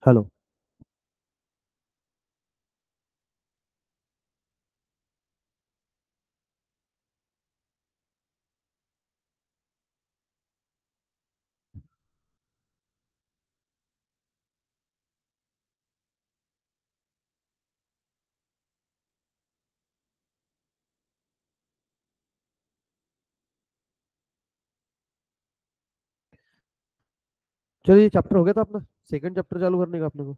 Hello. चलो, ये chapter हो गया था अपना। सेकंड चैप्टर चालू करने का अपने को।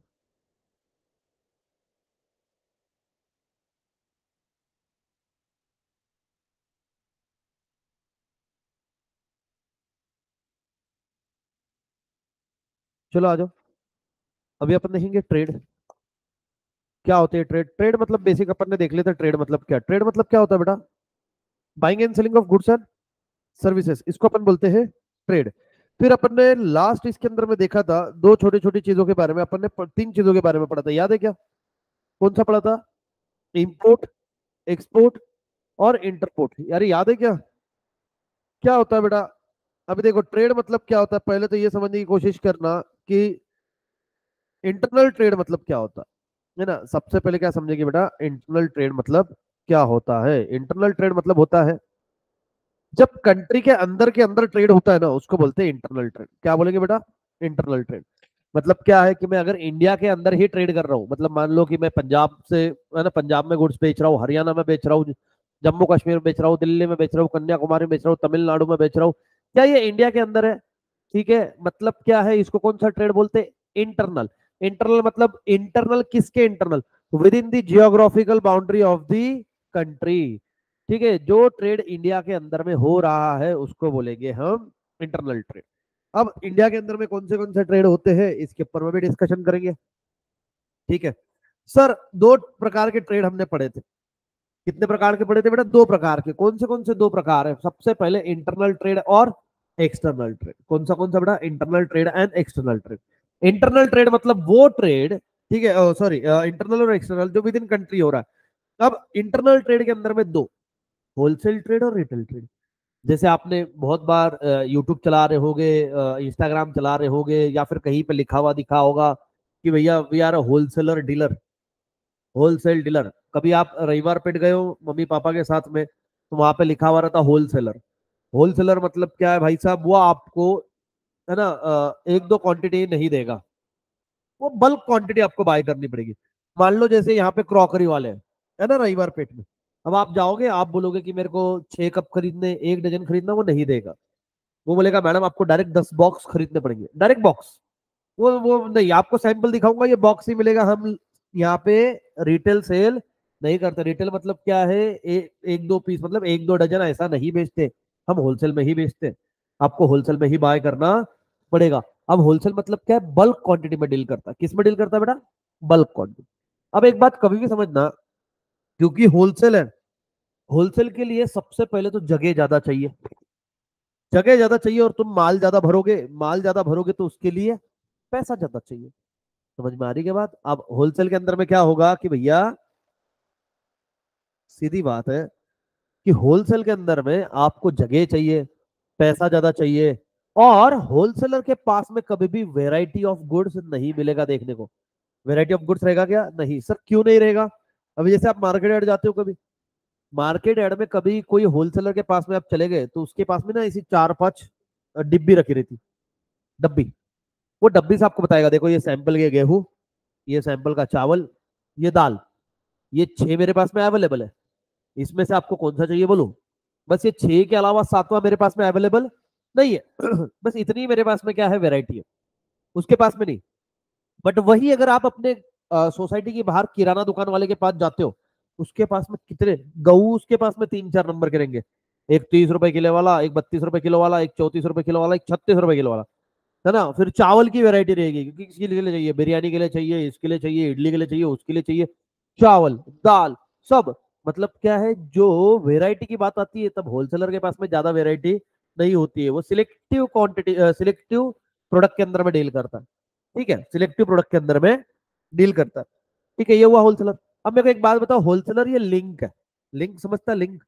चलो आ जाओ। अभी अपन देखेंगे ट्रेड क्या होते हैं। ट्रेड ट्रेड मतलब बेसिक अपन ने देख लिया था। ट्रेड मतलब क्या, ट्रेड मतलब क्या होता है बेटा? Buying and selling of goods and services, इसको अपन बोलते हैं ट्रेड। फिर अपन ने लास्ट इसके अंदर में देखा था दो छोटी छोटी चीजों के बारे में। अपन ने तीन चीजों के बारे में पढ़ा था, याद है क्या? कौन सा पढ़ा था? इंपोर्ट, एक्सपोर्ट और इंटरपोर्ट। यार याद है क्या? क्या होता है बेटा? अभी देखो, ट्रेड मतलब क्या होता है, पहले तो ये समझने की कोशिश करना कि इंटरनल ट्रेड मतलब क्या होता है ना। सबसे पहले क्या समझेंगे बेटा, इंटरनल ट्रेड मतलब क्या होता है। इंटरनल ट्रेड मतलब होता है जब कंट्री के अंदर ट्रेड होता है ना, उसको बोलते हैं इंटरनल ट्रेड। क्या बोलेंगे बेटा? Internal trade. मतलब क्या है कि मैं अगर इंडिया के अंदर ही ट्रेड कर रहा हूँ, मतलब मान लो कि मैं पंजाब से, है ना, पंजाब में गुड्स बेच रहा हूँ, हरियाणा में बेच रहा हूँ, जम्मू कश्मीर में बेच रहा हूँ, दिल्ली में बेच रहा हूँ, कन्याकुमारी में बेच रहा हूँ, तमिलनाडु में बेच रहा हूँ। क्या ये इंडिया के अंदर है? ठीक है, मतलब क्या है, इसको कौन सा ट्रेड बोलते हैं? इंटरनल। इंटरनल मतलब इंटरनल किसके internal? With in the geographical boundary of the country. ठीक है, जो ट्रेड इंडिया के अंदर में हो रहा है उसको बोलेंगे हम इंटरनल ट्रेड। अब इंडिया के अंदर में कौन से ट्रेड होते हैं इसके ऊपर में भी डिस्कशन करेंगे। ठीक है सर, दो प्रकार के ट्रेड हमने पढ़े थे। कितने प्रकार के पढ़े थे बेटा? दो प्रकार के। कौन से दो प्रकार है? सबसे पहले इंटरनल ट्रेड और एक्सटर्नल ट्रेड। कौन सा बेटा? Internal trade and external trade. Internal trade मतलब वो ट्रेड, ठीक है, सॉरी, इंटरनल और एक्सटर्नल जो विद इन कंट्री हो रहा है। अब इंटरनल ट्रेड के अंदर में दो, होलसेल ट्रेड और रिटेल ट्रेड। जैसे आपने बहुत बार यूट्यूब चला रहे होगे, इंस्टाग्राम चला रहे होगे, या फिर कहीं पे लिखा हुआ दिखा होगा कि भैया we are wholesaler dealer, wholesale dealer. कभी आप रविवार पेट गए हो मम्मी पापा के साथ में, तो वहां पे लिखा हुआ रहता होलसेलर। होलसेलर मतलब क्या है भाई साहब? वो आपको, है ना, एक दो क्वांटिटी नहीं देगा, वो बल्क क्वांटिटी आपको बाय करनी पड़ेगी। मान लो जैसे यहाँ पे क्रॉकरी वाले हैं, है ना, रविवार पेट में। अब आप जाओगे, आप बोलोगे कि मेरे को 6 कप खरीदने, 1 डजन खरीदना, वो नहीं देगा। वो बोलेगा मैडम आपको डायरेक्ट 10 बॉक्स खरीदने पड़ेंगे, डायरेक्ट बॉक्स। वो नहीं, आपको सैंपल दिखाऊंगा, ये बॉक्स ही मिलेगा। हम यहाँ पे रिटेल सेल नहीं करते। रिटेल मतलब क्या है? एक दो पीस, मतलब एक दो डजन ऐसा नहीं बेचते। हम होलसेल में ही बेचते हैं। आपको होलसेल में ही बाय करना पड़ेगा। अब होलसेल मतलब क्या है? बल्क क्वांटिटी में डील करता है। किस में डील करता है बेटा? Bulk quantity. अब एक बात कभी भी समझना, क्योंकि होलसेल है, होलसेल के लिए सबसे पहले तो जगह ज्यादा चाहिए। जगह ज्यादा चाहिए और तुम माल ज्यादा भरोगे, माल ज्यादा भरोगे तो उसके लिए पैसा ज्यादा चाहिए। समझ में आ रही है बात? अब होलसेल के अंदर में क्या होगा कि भैया, सीधी बात है कि होलसेल के अंदर में आपको जगह चाहिए, पैसा ज्यादा चाहिए, और होलसेलर के पास में कभी भी वेराइटी ऑफ गुड्स नहीं मिलेगा देखने को। वेराइटी ऑफ गुड्स रहेगा क्या? नहीं सर, क्यों नहीं रहेगा? अभी जैसे आप मार्केट यार्ड जाते हो, कभी मार्केट यार्ड में कभी कोई होलसेलर के पास में आप चले गए तो उसके पास में ना ऐसी 4-5 डिब्बी रखी रहती, डब्बी। वो डब्बी से आपको बताएगा देखो ये सैंपल के गेहूं, ये सैंपल का चावल, ये दाल, ये 6 मेरे पास में अवेलेबल है। इसमें से आपको कौन सा चाहिए बोलो? बस ये 6 के अलावा 7वां मेरे पास में अवेलेबल नहीं है। बस इतनी मेरे पास में क्या है, वेराइटी है, उसके पास में नहीं। बट वही अगर आप अपने सोसाइटी के बाहर किराना दुकान वाले के पास जाते हो, उसके पास में कितने गऊ, उसके पास में 3-4 नंबर के रहेंगे। एक 30 रुपए किलो वाला, एक 32 रुपए किलो वाला, एक 34 रुपए किलो वाला, एक 36 रुपए किलो वाला, है ना। फिर चावल की वैरायटी रहेगी, क्योंकि किसके लिए चाहिए? बिरयानी के लिए चाहिए, इसके लिए चाहिए, इडली के लिए चाहिए, उसके लिए चाहिए, चावल दाल सब। मतलब क्या है, जो वैरायटी की बात आती है तब होलसेलर के पास में ज्यादा वैरायटी नहीं होती है। वो सिलेक्टिव क्वांटिटी, सिलेक्टिव प्रोडक्ट के अंदर में डील करता है। ठीक है, सिलेक्टिव प्रोडक्ट के अंदर में डील करता है। ठीक है, ये हुआ होलसेलर। अब मेरे को एक बात बताओ, होलसेलर ये लिंक है, लिंक समझता है? लिंक,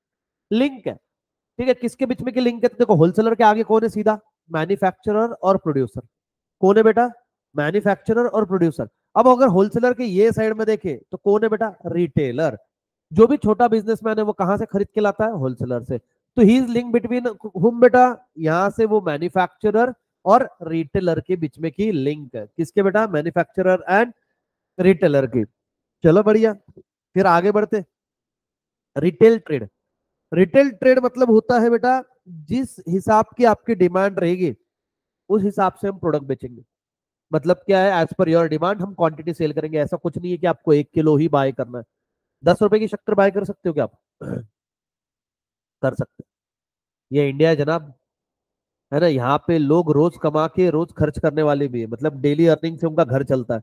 लिंक है। ठीक है, किसके बीच में की लिंक है? तो देखो, होलसेलर के आगे कौन है सीधा? मैन्युफैक्चरर और प्रोड्यूसर। कौन है बेटा? मैन्युफैक्चरर और प्रोड्यूसर। अब अगर होलसेलर के ये साइड में देखे तो कौन है बेटा, रिटेलर। जो भी छोटा बिजनेसमैन है वो कहां से खरीद के लाता है, होलसेलर से। तो ही इज लिंक बिटवीन हुम बेटा, यहां से वो मैन्युफैक्चरर और रिटेलर के बीच में की लिंक है, किसके बेटा, मैन्युफैक्चरर एंड रिटेलर की। चलो बढ़िया, फिर आगे बढ़ते। रिटेल ट्रेड, रिटेल ट्रेड मतलब होता है बेटा जिस हिसाब की आपकी डिमांड रहेगी उस हिसाब से हम प्रोडक्ट बेचेंगे। मतलब क्या है, एज पर योर डिमांड हम क्वांटिटी सेल करेंगे। ऐसा कुछ नहीं है कि आपको 1 किलो ही बाय करना है। 10 रुपए की शक्कर बाय कर सकते हो क्या आप? कर सकते हो। ये इंडिया है जनाब, है ना। यहाँ पे लोग रोज कमा के रोज खर्च करने वाले भी है, मतलब डेली अर्निंग से उनका घर चलता है।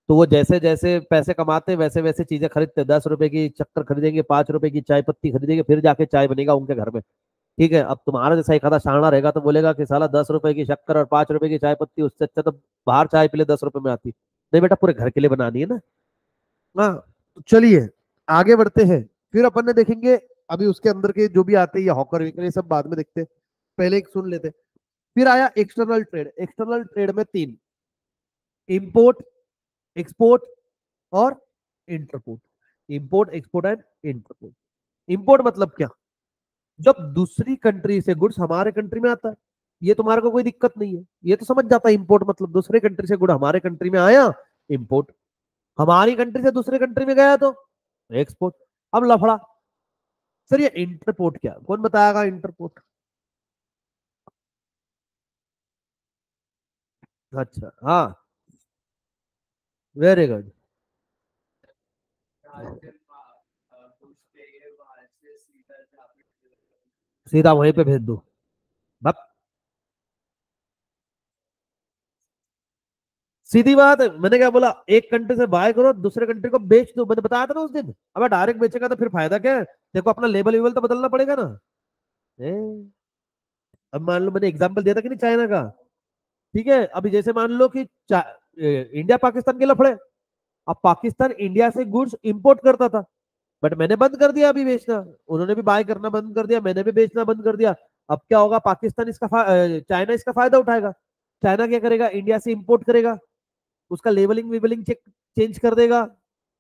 तो वो जैसे जैसे पैसे कमाते हैं वैसे वैसे चीजें खरीदते हैं। 10 रुपए की चक्कर खरीदेंगे, 5 रुपए की चाय पत्ती खरीदेंगे, फिर जाके चाय बनेगा उनके घर में। ठीक है, अब तुम्हारा जैसा एक आधा शाना रहेगा तो बोलेगा कि साला 10 रुपए की शक्कर और 5 रुपए की चाय पत्ती, उससे अच्छा तो बाहर चाय पी ले 10 रुपए में आती। नहीं बेटा, पूरे घर के लिए बनानी है ना। हाँ, तो चलिए आगे बढ़ते हैं। फिर अपन ने देखेंगे अभी उसके अंदर के जो भी आते हैं, ये हॉकर वीकर, ये सब बाद में देखते हैं, पहले एक सुन लेते हैं। फिर आया एक्सटर्नल ट्रेड। एक्सटर्नल ट्रेड में तीन, इंपोर्ट, एक्सपोर्ट और entrepot. Import, export and entrepot. Import मतलब क्या, जब दूसरी कंट्री से गुड्स हमारे कंट्री में आता है, ये तुम्हारे को कोई दिक्कत नहीं है, ये तो समझ जाता है। इंपोर्ट मतलब दूसरे कंट्री से गुड हमारे कंट्री में आया, इंपोर्ट। हमारी कंट्री से दूसरे कंट्री में गया तो एक्सपोर्ट। अब लफड़ा, सर ये इंटरपोर्ट क्या, कौन बताएगा इंटरपोर्ट? अच्छा हाँ, वेरी गुड। सीधा वहीं पे भेज दो। बस सीधी बात है, मैंने क्या बोला, एक कंट्री से बाय करो, दूसरे कंट्री को बेच दो। मैंने बताया था ना उस दिन। अब डायरेक्ट बेचेगा तो फिर फायदा क्या है? देखो अपना लेबल वेबल तो बदलना पड़ेगा ना। ए, अब मान लो मैंने एग्जांपल दिया था कि नहीं, चाइना का। ठीक है, अभी जैसे मान लो कि इंडिया पाकिस्तान के लफड़े। अब पाकिस्तान इंडिया से गुड्स इंपोर्ट करता था, बट मैंने बंद कर दिया अभी बेचना। उन्होंने भी बाय करना बंद कर दिया, मैंने भी बेचना बंद कर दिया। अब क्या होगा, पाकिस्तान इसका चाइना इसका फायदा उठाएगा। चाइना क्या करेगा, इंडिया से इंपोर्ट करेगा, उसका लेबलिंग वेबलिंग चेक चेंज कर देगा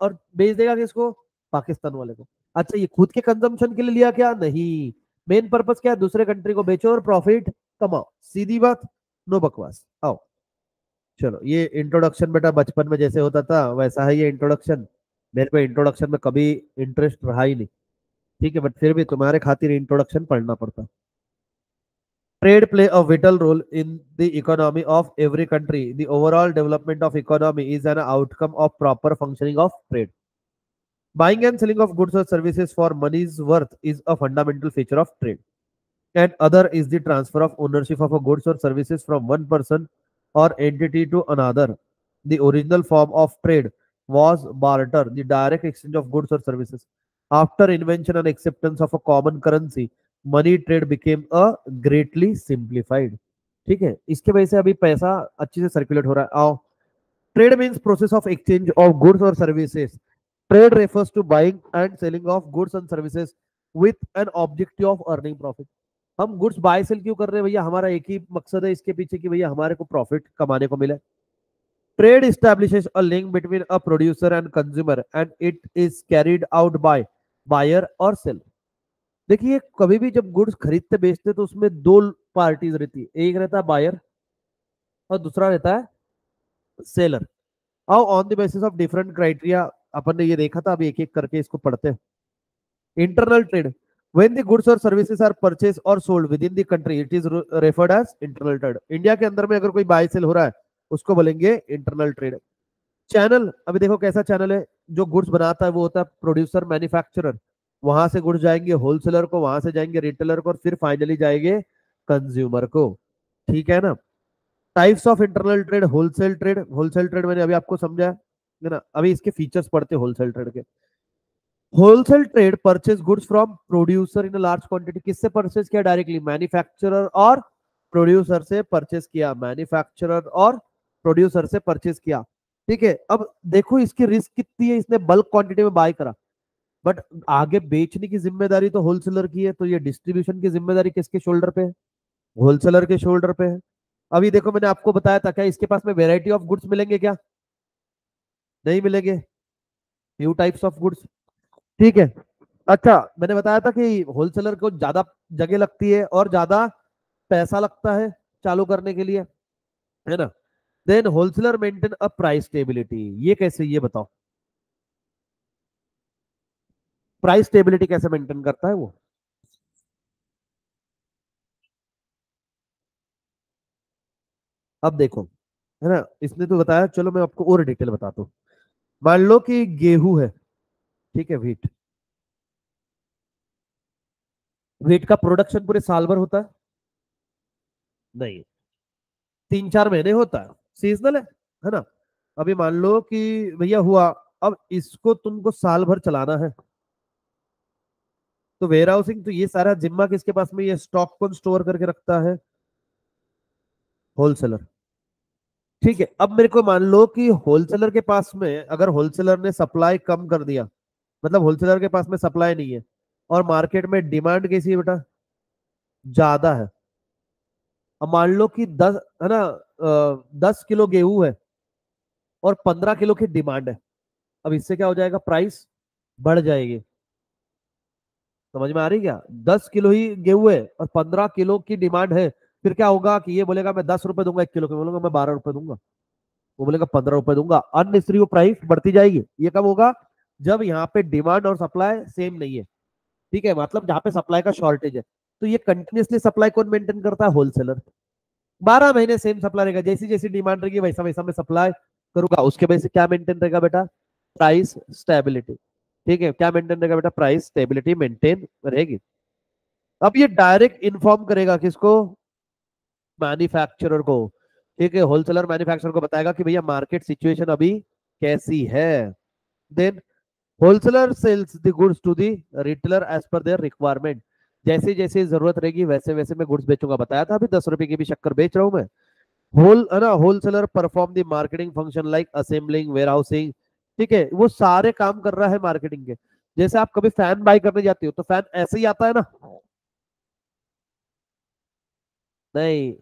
और बेच देगा किसको, पाकिस्तान वाले को। अच्छा, ये खुद के कंजम्पशन के लिए लिया क्या, नहीं। मेन पर्पस क्या है, दूसरे कंट्री को बेचो और प्रॉफिट कमाओ। सीधी बात, नो बकवास। आओ, चलो ये इंट्रोडक्शन बेटा बचपन में जैसे होता था वैसा है ये इंट्रोडक्शन। मेरे को इंट्रोडक्शन में कभी इंटरेस्ट रहा ही नहीं। ठीक है, बट फिर भी तुम्हारे खातिर इंट्रोडक्शन पढ़ना पड़ता। Trade play a vital role in the economy of every country. The overall development of economy is an outcome of proper functioning of trade. Buying and selling of goods or services for money's worth is a fundamental feature of trade. And other is the transfer of ownership of a goods or services from one person or entity to another. The original form of trade was barter, the direct exchange of goods or services. After invention and acceptance of a common currency, money trade became a greatly simplified. ठीक है, इसके वजह से अभी पैसा अच्छे से circulate हो रहा है। आओ, trade means process of exchange of goods और services. Trade refers to buying and selling of goods and services with an objective of earning profit. हम गुड्स बाय सेल क्यों कर रहे हैं भैया, हमारा एक ही मकसद है इसके पीछे कि भैया हमारे को प्रॉफिट कमाने को मिले। Trade establishes a link between a producer and consumer and it is carried out by buyer और seller। देखिए कभी भी जब गुड्स खरीदते बेचते तो उसमें दो पार्टीज रहती है, एक रहता है बायर और दूसरा रहता है सेलर। और on the basis of different criteria अपन ने ये देखा था, अभी एक एक करके इसको पढ़ते हैं। Internal trade, when the goods or services are purchased or sold within the country it is referred as internal trade। India के अंदर में अगर कोई बाय सेल हो रहा है उसको बोलेंगे इंटरनल ट्रेड। चैनल, अभी देखो कैसा चैनल है, जो गुड्स बनाता है वो होता है प्रोड्यूसर मैन्युफैक्चरर, वहां से गुड्स जाएंगे होलसेलर को, वहां से जाएंगे रिटेलर को और फिर फाइनली जाएंगे कंज्यूमर को। ठीक है ना। Types of internal trade, wholesale trade. Wholesale trade मैंने अभी आपको समझाया है ना, अभी इसके फीचर्स पढ़ते होलसेल ट्रेड के। Wholesale trade purchase goods from producer in large quantity. किससे परचेज किया, डायरेक्टली मैन्युफैक्चरर और प्रोड्यूसर से परचेज किया, मैन्युफैक्चरर और प्रोड्यूसर से परचेज किया। ठीक है, अब देखो इसकी रिस्क कितनी है, इसने बल्क क्वांटिटी में बाय करा, बट आगे बेचने की जिम्मेदारी तो होलसेलर की है, तो ये डिस्ट्रीब्यूशन की जिम्मेदारी किसके शोल्डर पे है, होलसेलर के शोल्डर पे है। अभी देखो मैंने आपको बताया था, क्या इसके पास में वेराइटी ऑफ गुड्स मिलेंगे क्या? नहीं मिलेंगे, फ्यू टाइप्स ऑफ गुड्स। ठीक है। अच्छा, मैंने बताया था कि होलसेलर को ज्यादा जगह लगती है और ज्यादा पैसा लगता है चालू करने के लिए, है ना। Then wholesaler maintain a price stability, ये कैसे, ये बताओ। प्राइस स्टेबिलिटी कैसे मेंटेन करता है वो? अब देखो, है ना, इसने तो बताया, चलो मैं आपको और डिटेल बताता हूँ। मान लो कि गेहूं है, ठीक है, व्हीट। व्हीट का प्रोडक्शन पूरे साल भर होता है? नहीं, 3-4 महीने होता है, सीजनल है ना। अभी मान लो कि भैया हुआ, अब इसको तुमको साल भर चलाना है, तो वेयर हाउसिंग, तो ये सारा जिम्मा किसके पास में, ये स्टॉक कौन स्टोर करके रखता है? होलसेलर। ठीक है, अब मेरे को मान लो कि होलसेलर के पास में, अगर होलसेलर ने सप्लाई कम कर दिया, मतलब होलसेलर के पास में सप्लाई नहीं है और मार्केट में डिमांड कैसी है बेटा, ज्यादा है। अब मान लो कि 10, है ना, 10 किलो गेहूं है और 15 किलो की डिमांड है। अब इससे क्या हो जाएगा, प्राइस बढ़ जाएगी। समझ में आ रही क्या? 10 किलो ही गेहूं है और 15 किलो की डिमांड है, फिर क्या होगा कि ये बोलेगा मैं 10 रुपए दूंगा 1 किलो के, बोलूंगा मैं 12 रुपए दूंगा, वो बोलेगा 15 रुपए दूंगा, अननेसेसरी वो प्राइस बढ़ती जाएगी। ये कब होगा, जब यहाँ पे डिमांड और सप्लाई सेम नहीं है। ठीक है, मतलब जहाँ पे सप्लाई का शॉर्टेज है, तो ये कंटिन्यूसली सप्लाई कौन मेंटेन करता है? होलसेलर। 12 महीने सेम सप्लाई रहेगा, जैसी जैसी डिमांड रहेगी वैसा वैसा मैं सप्लाई करूंगा, उसके वजह से क्या मेंटेन रहेगा बेटा, प्राइस स्टेबिलिटी। ठीक है, क्या मेंटेन रहेगा बेटा, प्राइस स्टेबिलिटी मेंटेन रहेगी। अब ये डायरेक्ट इन्फॉर्म करेगा किसको, मैन्युफैक्चरर को। ठीक है, होलसेलर मैन्युफैक्चरर को बताएगा कि भैया मार्केट सिचुएशन अभी कैसी है। Then wholesaler sells the goods to the retailer as per their requirement, जैसे जैसे जरूरत रहेगी वैसे वैसे मैं गुड्स बेचूंगा। बताया था अभी 10 रुपए की भी शक्कर बेच रहा हूं मैं। होल, है ना, wholesaler perform the marketing function like assembling, warehousing. ठीक है, वो सारे काम कर रहा है मार्केटिंग के। जैसे आप कभी फैन बाय करने जाते हो तो फैन ऐसे ही आता है ना? नहीं,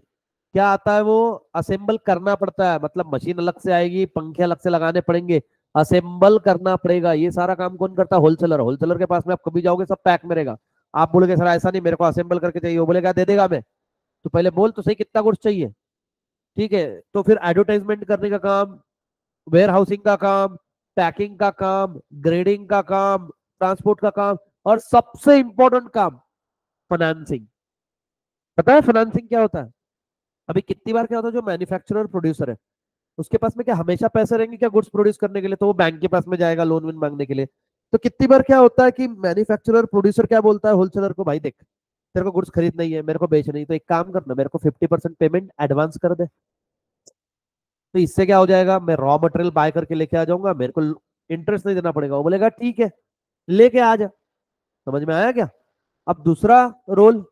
क्या आता है वो, असेंबल करना पड़ता है, मतलब मशीन अलग से आएगी, पंखे अलग से लगाने पड़ेंगे, असेंबल करना पड़ेगा। ये सारा काम कौन करता है? होलसेलर। होलसेलर के पास में आप कभी जाओगे सब पैक में रहेगा। आप बोलोगे सर ऐसा नहीं, मेरे को असेंबल करके चाहिए, वो बोलेगा दे देगा मैं। तो पहले बोल तो सही कितना गुड्स चाहिए। ठीक है, तो फिर एडवर्टाइजमेंट करने का काम, वेयर हाउसिंग का काम, पैकिंग का काम, ग्रेडिंग का काम, ट्रांसपोर्ट का काम, और सबसे इंपॉर्टेंट काम, फाइनेंसिंग। पता है फाइनेंसिंग क्या होता है? अभी कितनी बार क्या होता है, जो मैन्युफैक्चरर प्रोड्यूसर है उसके पास में क्या हमेशा पैसे रहेंगे क्या गुड्स प्रोड्यूस करने के लिए? तो वो बैंक के पास में जाएगा लोन वोन मांगने के लिए। तो कितनी बार क्या होता है कि मैन्युफैक्चरर प्रोड्यूसर क्या बोलता है होलसेलर को, भाई देख तेरे को गुड्स खरीदना ही है, मेरे को बेचना ही, तो एक काम करना, मेरे को 50% पेमेंट एडवांस कर दे। तो इससे क्या हो जाएगा, मैं रॉ मटेरियल बाय करके लेके आ जाऊंगा, मेरे को इंटरेस्ट नहीं देना पड़ेगा। वो बोलेगा ठीक है, लेके आ जा। समझ में आया क्या? अब दूसरा रोल,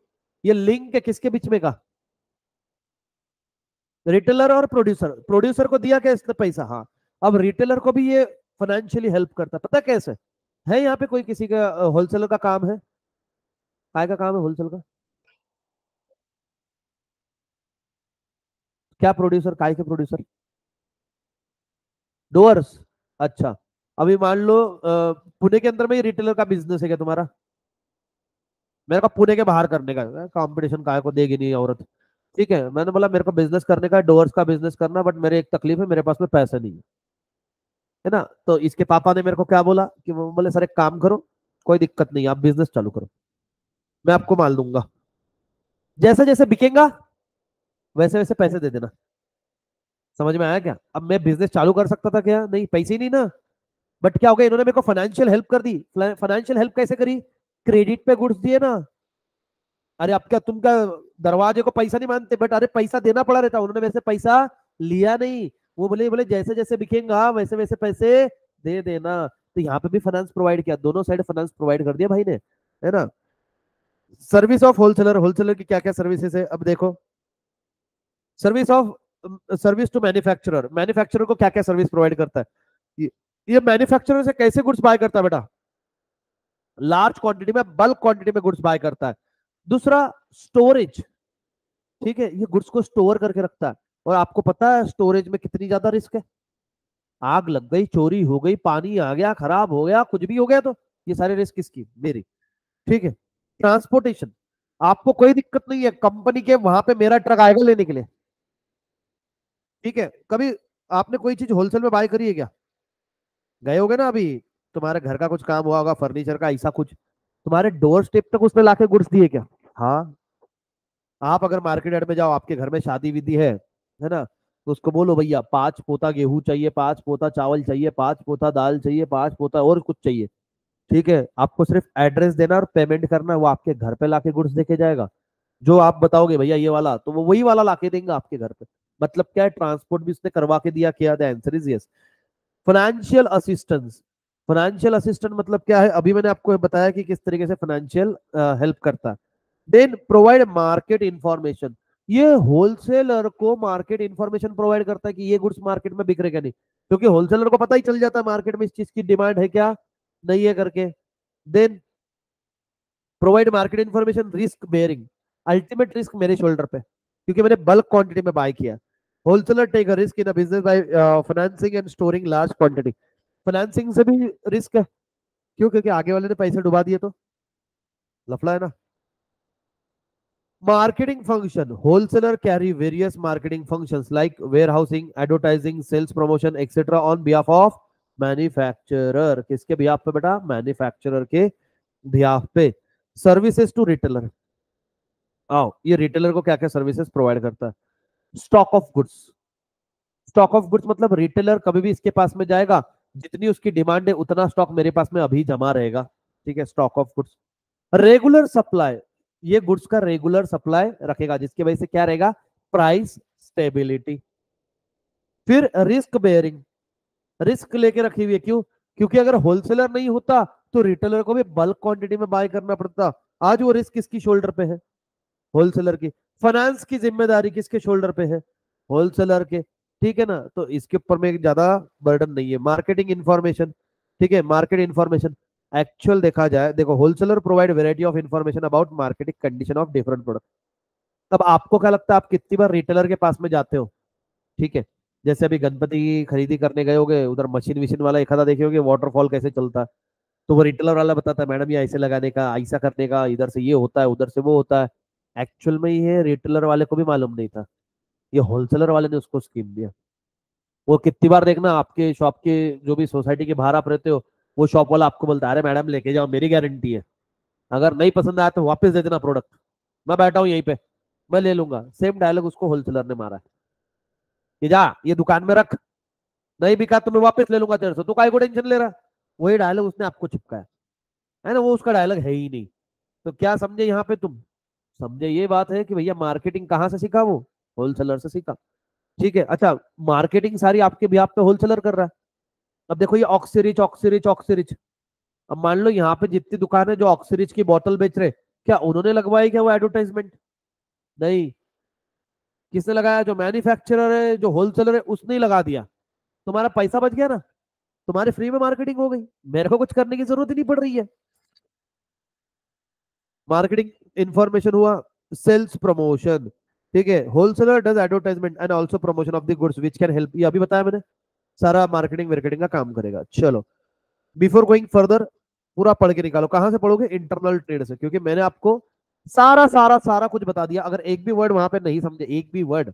ये लिंक है किसके बीच में का, रिटेलर और प्रोड्यूसर। प्रोड्यूसर को दिया क्या इसने पैसा, हाँ। अब रिटेलर को भी ये फाइनेंशियली हेल्प करता है, पता कैसे? है यहाँ पे कोई किसी का होलसेलर का काम है? काय का काम है होलसेल का? क्या प्रोड्यूसर, काय के प्रोड्यूसर? डोअर्स। अच्छा, अभी मान लो पुणे के अंदर में ही रिटेलर का बिजनेस है क्या तुम्हारा? मेरे को पुणे के बाहर करने का, कंपटीशन काय को देगी नहीं औरत। ठीक है, मैंने बोला मेरे को बिजनेस करने का, डोअर्स का बिजनेस करना, बट मेरे एक तकलीफ है, मेरे पास में पैसे नहीं है, है ना। तो इसके पापा ने मेरे को क्या बोला कि वो बोले सर एक काम करो, कोई दिक्कत नहीं, आप बिजनेस चालू करो, मैं आपको माल दूंगा, जैसे जैसे बिकेगा वैसे वैसे पैसे दे देना। समझ में आया क्या? अब मैं बिजनेस चालू कर सकता था क्या? नहीं, पैसे ही नहीं ना। बट क्या हो गया, इन्होंने मेरे को फाइनेंशियल हेल्प कर दी। फाइनेंशियल हेल्प कैसे करी? क्रेडिट पे गुड्स दिए ना। अरे अब क्या तुम क्या दरवाजे को पैसा नहीं मानते, बट अरे पैसा देना पड़ा रहता, उन्होंने मेरे से पैसा लिया नहीं। वो बोले बोले जैसे जैसे बिकेगा वैसे वैसे पैसे दे देना। तो यहाँ पे भी फाइनेंस प्रोवाइड किया, दोनों साइड फाइनेंस प्रोवाइड कर दिया भाई ने, है ना। सर्विस ऑफ होलसेलर, होलसेलर की क्या क्या सर्विसेज है अब देखो। Service of, service to manufacturer, manufacturer को क्या क्या सर्विस प्रोवाइड करता है? ये, ये मैन्युफैक्चरर से कैसे गुड्स बाय करता है बेटा? लार्ज क्वांटिटी में, बल्क क्वांटिटी में गुड्स बाय करता है। दूसरा, स्टोरेज, ठीक है, ये गुड्स को स्टोर करके रखता है। और आपको पता है स्टोरेज में कितनी ज्यादा रिस्क है। आग लग गई, चोरी हो गई, पानी आ गया, खराब हो गया, कुछ भी हो गया, तो ये सारे रिस्क किसकी? मेरी। ठीक है। ट्रांसपोर्टेशन, आपको कोई दिक्कत नहीं है, कंपनी के वहां पे मेरा ट्रक आएगा लेने के लिए। ठीक है। कभी आपने कोई चीज होलसेल में बाय करी है क्या? गए होगे ना अभी, तुम्हारे घर का कुछ काम हुआ होगा, फर्नीचर का ऐसा कुछ, तुम्हारे डोर स्टेप तक उसने लाके गुड्स दिए क्या? हाँ। आप अगर मार्केट यार्ड में जाओ, आपके घर में शादी विधि है ना, तो उसको बोलो भैया 5 पोता गेहूं चाहिए, 5 पोता चावल चाहिए, 5 पोता दाल चाहिए, 5 पोता और कुछ चाहिए। ठीक है, आपको सिर्फ एड्रेस देना और पेमेंट करना, वो आपके घर पे लाके गुड्स देके जाएगा। जो आप बताओगे भैया ये वाला, तो वो वही वाला लाके देंगे आपके घर पे। मतलब क्या है, ट्रांसपोर्ट भी उसने करवा के दिया, किया? The answer is yes. Financial assistance, financial assistant मतलब क्या है, अभी मैंने आपको बताया कि किस तरीके से फाइनेंशियल हेल्प करता है। देन प्रोवाइड मार्केट इंफॉर्मेशन, ये होलसेलर को मार्केट इंफॉर्मेशन प्रोवाइड करता है कि ये गुड्स मार्केट में बिक रहे क्या नहीं, क्योंकि होलसेलर को पता ही चल जाता है मार्केट में इस चीज की डिमांड है क्या, नहीं है करके। Then provide market information, risk bearing, ultimate risk मेरे शोल्डर पे, क्योंकि मैंने बल्क क्वांटिटी में बाय किया। Wholesaler take a risk in a business by financing and storing large quantity, financing से भी रिस्क है। क्यों? क्योंकि आगे वाले ने पैसे डुबा दिए तो लफड़ा है ना। Marketing function, wholesaler carry various marketing functions like warehousing, advertising, sales promotion, etc. on behalf of manufacturer। किसके behalf पे बेटा? मैन्युफैक्चरर के behalf पे। सर्विसेज टू रिटेलर, आओ ये रिटेलर को क्या क्या सर्विसेज प्रोवाइड करता है। Stock of goods, stock of goods मतलब रिटेलर कभी भी इसके पास में जाएगा, जितनी उसकी डिमांड है उतना स्टॉक मेरे पास में अभी जमा रहेगा। ठीक है, stock of goods. Regular supply, ये गुड्स का रेगुलर सप्लाई रखेगा, जिसकी वजह से क्या रहेगा? Price stability. फिर रिस्क बेयरिंग, रिस्क लेके रखी हुई है। क्यों? क्योंकि अगर होलसेलर नहीं होता तो रिटेलर को भी बल्क क्वांटिटी में बाय करना पड़ता। आज वो रिस्क किसकी शोल्डर पे है? होलसेलर की। फाइनेंस की जिम्मेदारी किसके शोल्डर पे है? होलसेलर के। ठीक है ना, तो इसके ऊपर में ज्यादा बर्डन नहीं है। मार्केटिंग इंफॉर्मेशन, ठीक है, मार्केट इंफॉर्मेशन एक्चुअल देखा जाए, देखो wholesaler provide variety of information about marketing condition of different product. अब आपको क्या लगता है, आप कितनी बार रिटेलर के पास में जाते हो? ठीक है, जैसे अभी गणपति की खरीदी करने गए होगे, उधर मशीन विशीन वाला एक आधा देखे होगे वाटरफॉल कैसे चलता है, तो वो रिटेलर वाला बताता है मैडम ये ऐसे लगाने का, ऐसा करने का, इधर से ये होता है, उधर से वो होता है। एक्चुअल में ये रिटेलर वाले को भी मालूम नहीं था, ये होलसेलर वाले ने उसको स्कीम दिया। वो कितनी बार देखना, आपके शॉप के जो भी सोसाइटी के बाहर आप रहते हो, वो शॉप वाला आपको बोलता है अरे मैडम लेके जाओ, मेरी गारंटी है, अगर नहीं पसंद आया तो वापस दे देना प्रोडक्ट, मैं बैठा हूँ यहीं पे, मैं ले लूंगा। सेम डायलॉग उसको होलसेलर ने मारा है कि जा ये दुकान में रख, नहीं बिका तो मैं वापस ले लूंगा तेरे से, तू काय को टेंशन ले रहा है। वही डायलॉग उसने आपको चिपकाया है ना, वो उसका डायलॉग है ही नहीं। तो क्या समझे यहाँ पे तुम? समझे ये बात है कि भैया मार्केटिंग कहाँ से सीखा? वो होलसेलर से सीखा। ठीक है, अच्छा, मार्केटिंग सारी आपके भी आप पे होलसेलर कर रहा है। अब देखो ये ऑक्सीरिच ऑक्सीरिच ऑक्सीरिच, अब मान लो यहाँ पे जितनी दुकान है जो ऑक्सीरिच की बोतल बेच रहे, क्या उन्होंने लगवाई क्या वो एडवर्टाइजमेंट? नहीं। किसने लगाया? जो मैन्युफैक्चरर है, जो होलसेलर है, उसने ही लगा दिया। तुम्हारा पैसा बच गया ना, तुम्हारी फ्री में मार्केटिंग हो गई, मेरे को कुछ करने की जरूरत ही नहीं पड़ रही है। मार्केटिंग इंफॉर्मेशन हुआ। सेल्स प्रमोशन, ठीक है, wholesaler does advertisement and also promotion of the goods which can help, ये अभी बताया मैंने, सारा मार्केटिंग मार्केटिंग का काम करेगा। चलो, बिफोर गोइंग फर्दर, पूरा पढ़ के निकालो। कहां से पढ़ोगे? इंटरनल ट्रेड से, क्योंकि मैंने आपको सारा सारा सारा कुछ बता दिया। अगर एक भी वर्ड वहां पे नहीं समझे, एक भी वर्ड,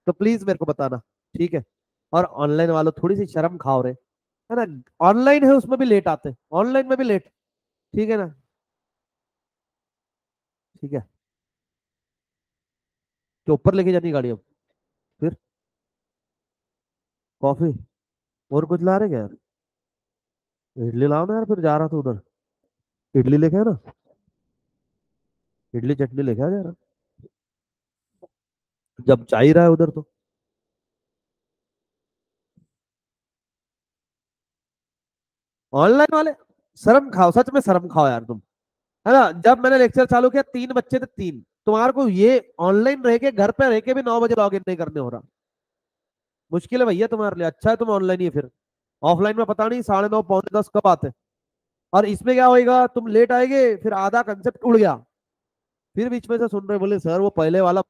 तो प्लीज मेरे को बताना। ठीक है। और ऑनलाइन वालों थोड़ी सी शर्म खाओ रे, है ना, ऑनलाइन है उसमें भी लेट आते, ऑनलाइन में भी लेट। ठीक है ना। ठीक है, तो ऊपर लेके जानी गाड़ी अब। फिर कॉफी और कुछ ला रहे क्या यार? इडली लाओ ना यार, फिर जा रहा था उधर, इडली लेके आ ना, इडली चटनी लेके आ यार, जब जा ही रहा है उधर तो। ऑनलाइन वाले शर्म खाओ, सच में शर्म खाओ यार तुम, है ना। जब मैंने लेक्चर चालू किया 3 बच्चे थे, 3, तुम्हारे को ये ऑनलाइन रह के घर पे रह के भी 9 बजे लॉग इन नहीं करने हो रहा, मुश्किल है भैया तुम्हारे लिए। अच्छा है तुम ऑनलाइन ही है, फिर ऑफलाइन में पता नहीं 9:30 पौने 10 कब आते। और इसमें क्या होएगा, तुम लेट आएंगे, फिर आधा कंसेप्ट उड़ गया, फिर बीच में से सुन रहे, बोले सर वो पहले वाला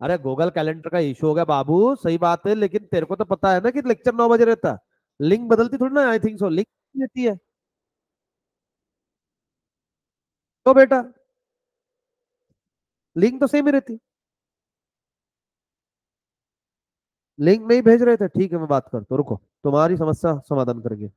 अरे गूगल कैलेंडर का इशू हो गया बाबू, सही बात है, लेकिन तेरे को तो पता है ना कि लेक्चर 9 बजे रहता है। लिंक बदलती थोड़ी ना, आई थिंक सो लिंक रहती है। तो बेटा लिंक तो सेम ही रहती। लिंक नहीं भेज रहे थे, ठीक है मैं बात करता हूँ, रुको, तुम्हारी समस्या समाधान करेंगे।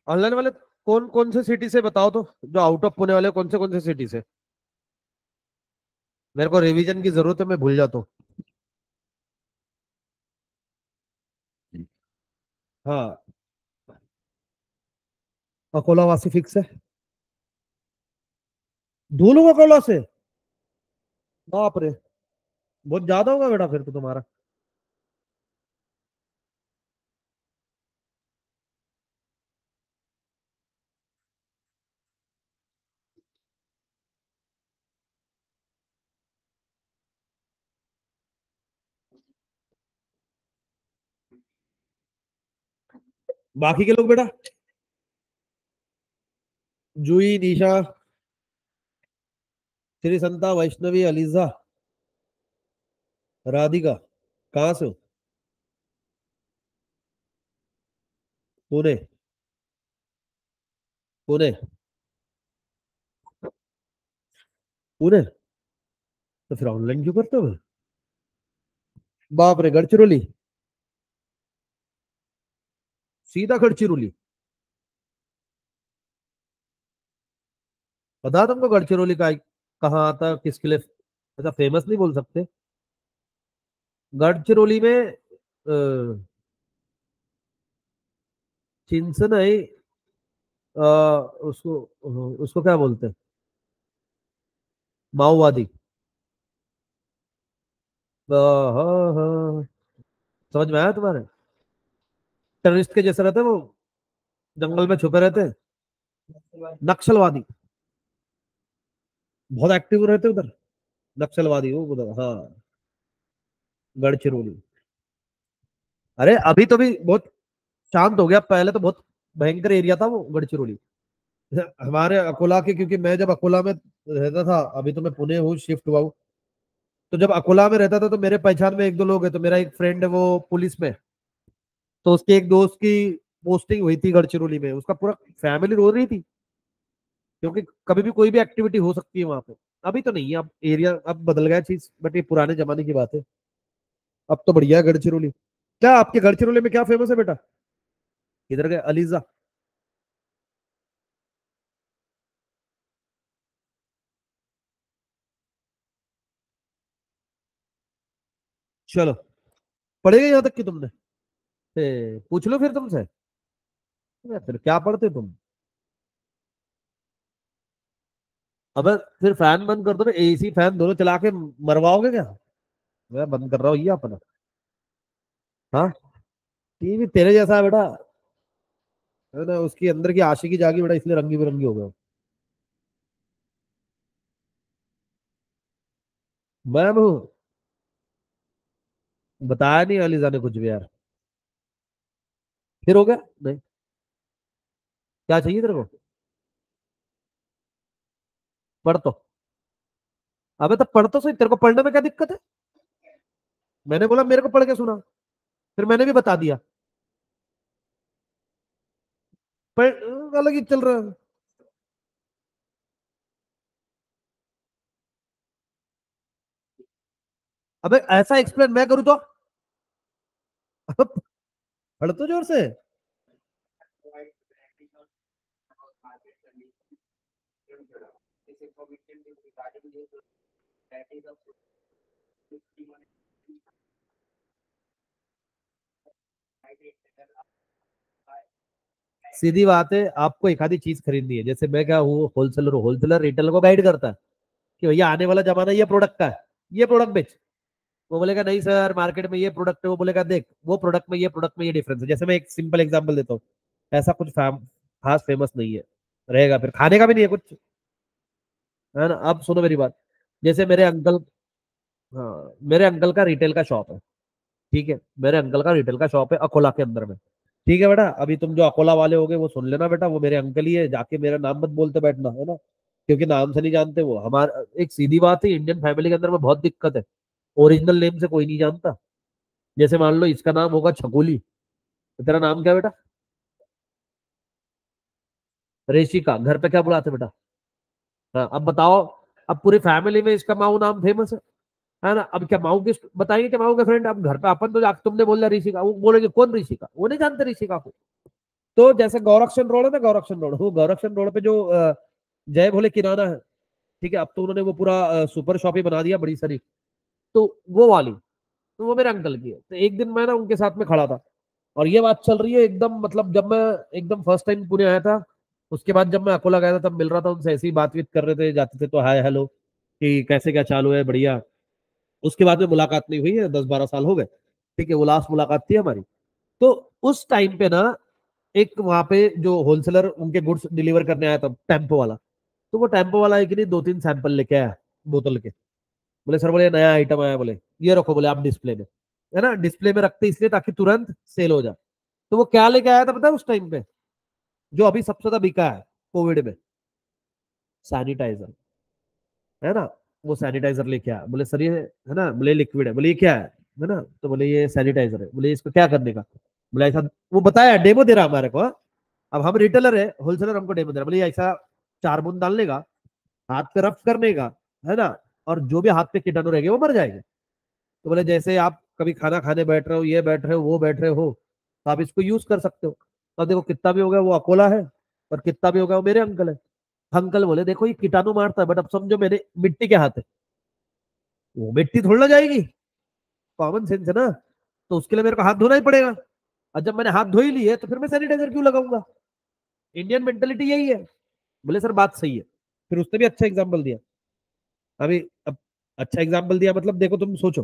ऑनलाइन वाले कौन कौन से सिटी से बताओ तो, जो आउट ऑफ पुणे वाले कौन से सिटी से? मेरे को रिवीजन की जरूरत है, मैं भूल जाता हूँ। हाँ, अकोला वासी फिक्स है। दो लोग अकोला से? बाप रे, बहुत ज्यादा होगा बेटा फिर तो तुम्हारा। बाकी के लोग बेटा? जूही, निशा, श्री संता, वैष्णवी, अलीजा, राधिका, कहाँ से हो? पुणे? पुणे? पुणे? तो फिर ऑनलाइन क्यों करते हो? बाप रे, गढ़चिरौली? सीधा गढ़चिरौली? पता है तुमको गढ़चिरौली का कहाँ आता है, किसके लिए ऐसा फेमस नहीं बोल सकते? गढ़चिरौली में चिंसन है, उसको उसको क्या बोलते हैं, माओवादी। हाँ हाँ, समझ में आया तुम्हारे? टेररिस्ट के जैसे रहते हैं वो, जंगल में छुपे रहते हैं। नक्सलवादी, बहुत एक्टिव रहते हैं उधर। नक्सलवादी वो उधर, हाँ। गढ़चिरौली। अरे अभी तो भी बहुत शांत हो गया, पहले तो बहुत भयंकर एरिया था वो गढ़चिरौली। हमारे अकोला के, क्योंकि मैं जब अकोला में रहता था, अभी तो मैं पुणे हूँ, शिफ्ट हुआ हूँ। तो जब अकोला में रहता था तो मेरे पहचान में एक दो लोग हैं, तो मेरा एक फ्रेंड है वो पुलिस में। तो उसके एक दोस्त की पोस्टिंग हुई थी गढ़चिरौली में, उसका पूरा फैमिली रो रही थी, क्योंकि कभी भी कोई भी एक्टिविटी हो सकती है वहां पे। अभी तो नहीं है, अब एरिया अब बदल गया चीज, बट ये पुराने जमाने की बात है। अब तो बढ़िया है गढ़चिरौली। क्या आपके गढ़चिरौली में क्या फेमस है बेटा? इधर गए अलीजा? चलो, पढ़ेगा यहाँ तक कि तुमने? पूछ लो फिर तुमसे। फिर क्या पढ़ते तुम? अबे, फिर फैन बंद कर दो ना, एसी फैन दोनों चला के मरवाओगे क्या? मैं बंद कर रहा हूँ ये अपना। हाँ, टीवी तेरे जैसा है बेटा, है ना, उसकी अंदर की आशिकी जागी बेटा, इसलिए रंगी बिरंगी हो गया। मैं हूँ? बताया नहीं अलीजा ने कुछ भी यार। फिर हो गया नहीं? क्या चाहिए तेरे को? पढ़ तो। अबे तो पढ़ तो सही, तेरे को पढ़ने में क्या दिक्कत है? मैंने बोला मेरे को पढ़ के सुना, फिर मैंने भी बता दिया। पढ़ अलग ही चल रहा है। अबे ऐसा एक्सप्लेन मैं करूँ तो? पढ़ तो जोर से। सीधी बात है, आपको एक आधी चीज खरीदनी है, जैसे मैं क्या हूँ, होलसेलर हूँ, होलसेलर रिटेलर को गाइड करता है कि भैया आने वाला जमाना ये प्रोडक्ट का है, ये प्रोडक्ट बेच। वो बोलेगा नहीं सर, मार्केट में ये प्रोडक्ट है, वो बोलेगा देख वो प्रोडक्ट में ये डिफरेंस है। जैसे मैं एक सिंपल एग्जांपल देता हूँ, ऐसा कुछ खास फेमस नहीं है, रहेगा फिर खाने का भी नहीं है कुछ, है ना। अब सुनो मेरी बात, जैसे मेरे अंकल, हाँ मेरे अंकल का रिटेल का शॉप है, ठीक है, मेरे अंकल का रिटेल का शॉप है अकोला के अंदर में। ठीक है बेटा, अभी तुम जो अकोला वाले होगे वो सुन लेना बेटा, वो मेरे अंकल ही है, जाके मेरा नाम मत बोलते बैठना, है ना, क्योंकि नाम से नहीं जानते वो हमारा। एक सीधी बात है, इंडियन फैमिली के अंदर में बहुत दिक्कत है, ओरिजिनल नेम से कोई नहीं जानता। जैसे मान लो इसका नाम होगा छकुली, तो तेरा नाम क्या बेटा? रेशिका, घर पे क्या बुलाते बेटा? हाँ, अब बताओ, अब पूरी फैमिली में इसका माऊ नाम फेमस है ना। अब क्या माऊ के बताएंगे कि माऊ के फ्रेंड, अब घर पे अपन तो तुमने बोल दिया ऋषिका, वो बोलेंगे कौन ऋषिका, वो नहीं जानते ऋषिका को। तो जैसे गौरक्षण रोड है ना, गौरक्षण रोड, वो गौरक्षण रोड पे जो जय भोले किराना है, ठीक है, अब तो उन्होंने वो पूरा सुपर शॉप ही बना दिया बड़ी सारी, तो वो वाली, तो वो मेरे अंकल की है। तो एक दिन मैं ना उनके साथ में खड़ा था, और ये बात चल रही है एकदम, मतलब जब मैं एकदम फर्स्ट टाइम पुणे आया था, उसके बाद जब मैं अकोला गया था तब मिल रहा था उनसे, ऐसी बातचीत कर रहे थे, जाते थे तो हाय हेलो कि कैसे क्या चालू है, बढ़िया। उसके बाद में मुलाकात नहीं हुई है, 10-12 साल हो गए, ठीक है, वो लास्ट मुलाकात थी हमारी। तो उस टाइम पे ना एक वहां पे जो होलसेलर उनके गुड्स डिलीवर करने आया था, टेम्पो वाला, तो वो टेम्पो वाला एक नहीं 2-3 सैंपल लेके आया बोतल के। बोले सर, बोले नया आइटम आया, बोले ये रखो, बोले आप डिस्प्ले में, है ना, डिस्प्ले में रखते इसलिए ताकि तुरंत सेल हो जाए। तो वो क्या लेके आया था पता है उस टाइम पे, जो अभी सबसे ज्यादा बिका है कोविड में, सैनिटाइजर, है ना। वो सैनिटाइजर लेके आया, बोले सर ये है ना, बोले लिक्विड है, बोले ये क्या है ना, तो बोले ये सैनिटाइजर है, बोले इसको क्या करने का, बोले ऐसा, वो बताया, डेमो दे रहा हमारे को, हाँ? अब हम रिटेलर है, होलसेलर हमको डेमो दे रहा, बोले ऐसा 4 बूंद डालने का, हाथ पे रफ करने का, है ना, और जो भी हाथ पे कीटाणु रहेंगे वो मर जाएंगे। तो बोले जैसे आप कभी खाना खाने बैठ रहे हो, ये बैठ रहे हो, वो बैठ रहे हो, तो आप इसको यूज कर सकते हो। तो देखो कितना भी हो गया वो अकोला है, और कितना भी हो गया वो मेरे अंकल है। अंकल बोले देखो ये कीटाणु मारता है, बट अब समझो मेरे मिट्टी के हाथ है, वो मिट्टी थोड़ी ना जाएगी, कॉमन सेंस है ना, तो उसके लिए मेरे को हाथ धोना ही पड़ेगा। और जब मैंने हाथ धो ही लिए तो फिर मैं सैनिटाइजर क्यों लगाऊंगा। इंडियन मेंटेलिटी यही है। बोले सर बात सही है। फिर उसने भी अच्छा एग्जाम्पल दिया। अभी अब अच्छा एग्जाम्पल दिया मतलब देखो तुम सोचो,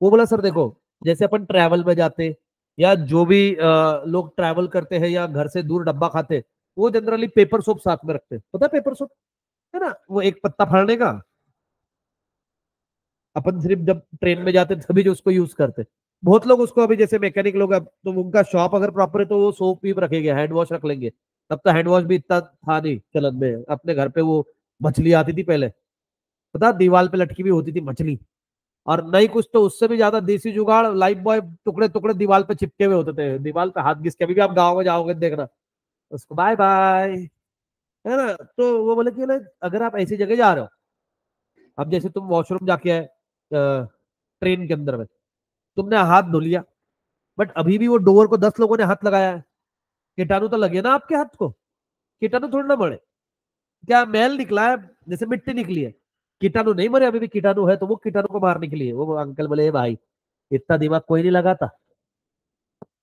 वो बोला सर देखो, जैसे अपन ट्रैवल में जाते, या जो भी लोग ट्रैवल करते हैं या घर से दूर डब्बा खाते, वो जनरली पेपर सोप साथ में रखते, पता है पेपर सोप, है ना, वो एक पत्ता फाड़ने का, अपन सिर्फ जब ट्रेन में जाते तभी जो उसको यूज करते। बहुत लोग उसको, अभी जैसे मैकेनिक लोग, अब तो उनका शॉप अगर प्रॉपर है तो वो सोप भी रखेंगे, हैंड वॉश रख लेंगे। तब तो हैंड वॉश भी इतना था नहीं चलन में, अपने घर पे वो मछली आती थी पहले, पता, दीवार पे लटकी हुई होती थी मछली, और नहीं कुछ तो उससे भी ज्यादा देसी जुगाड़, लाइफ बॉय टुकड़े टुकड़े दीवार पे चिपके हुए होते थे, दीवार पे हाथ घिस के, अभी भी आप गाँव में जाओगे देखना उसको, बाय बाय, है ना। तो वो बोले कि अगर आप ऐसी जगह जा रहे हो, अब जैसे तुम वॉशरूम जाके आए ट्रेन के अंदर में, तुमने हाथ धो लिया, बट अभी भी वो डोर को 10 लोगों ने हाथ लगाया है, कीटाणु तो लगे ना आपके हाथ को, कीटाणु थोड़ी ना मरे, क्या मैल निकला है, जैसे मिट्टी निकली है, कीटाणु नहीं मरे, अभी भी कीटाणु है, तो वो कीटाणु को मारने के लिए। वो अंकल बोले "ए भाई, इतना दिमाग कोई नहीं लगाता,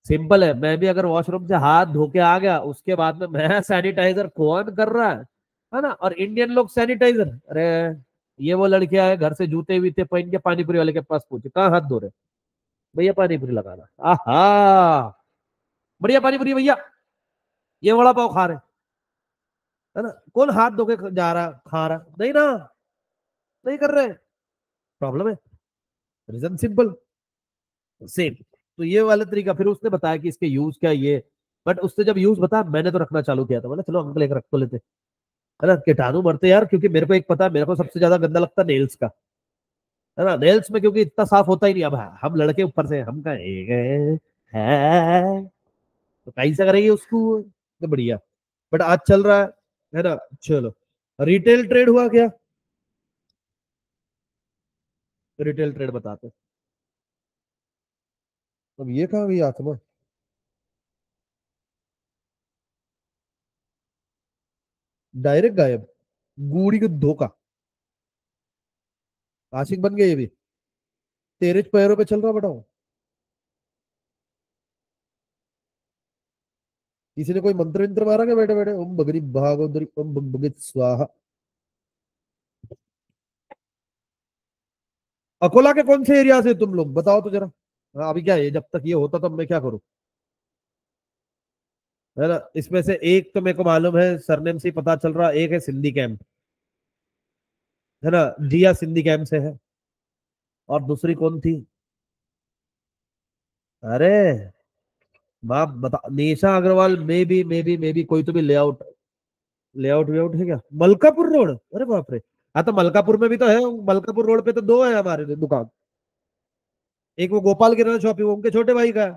सिंपल है, मैं भी अगर वॉशरूम से हाथ धो के आ गया उसके बाद में मैं सैनिटाइजर कौन कर रहा है ना। और इंडियन लोग सैनिटाइजर, अरे ये वो लड़कियां है घर से जूते वीते पहन के पानी पूरी वाले के पास पहुंचे, कहाँ हाथ धो रहे, भैया पानी पूरी लगाना, आहा बढ़िया पानी पूरी भैया, ये वड़ा पाव खा रहे, है ना, कौन हाथ धो के जा रहा खा रहा, नहीं ना, नहीं कर रहे, प्रॉब्लम है, रीजन सिंपल, सेम। तो ये वाला तरीका, फिर उसने बताया कि इसके यूज क्या ये, बट उसने जब यूज बताया मैंने तो रखना चालू किया था, बोला चलो अंकल एक रख तो लेते, है ना, कीटाणु मरते यार, क्योंकि मेरे को एक पता है, मेरे को सबसे ज्यादा गंदा लगता है नेल्स का, है ना, नेल्स में क्योंकि इतना साफ होता ही नहीं, अब हम लड़के ऊपर से हम का है तो कैसे करेंगे उसको, तो बढ़िया, बट आज चल रहा है ना। चलो, रिटेल ट्रेड हुआ क्या, रिटेल ट्रेड बताते, अब ये कहाँ गई आत्मा, डायरेक्ट गायब, गूड़ी को धोखा, आशिक बन गया ये भी, तेरे पैरों पे चल रहा बताओ, किसी ने कोई मंत्र मंत्र मारा क्या बैठे बैठे, ओम भगरी भागोदरी ओम भगत स्वाहा। अकोला के कौन से एरिया से तुम लोग बताओ तो जरा। हाँ, अभी क्या है, जब तक ये होता तब मैं क्या करूं, है ना। इसमें से एक तो मेरे को मालूम है, सरनेम से ही पता चल रहा, एक है सिंधी कैंप, है ना, जिया सिंधी कैंप से है, और दूसरी कौन थी, अरे बाप बता, निशा अग्रवाल, मे बी कोई तो भी लेआउट, लेआउट वेआउट है क्या, मलकापुर रोड, अरे बाप रे। हाँ तो मलकापुर में भी तो है, मलकापुर रोड पे तो दो है हमारे दुकान, एक वो गोपाल किराना शॉप है, वो उनके छोटे भाई का है।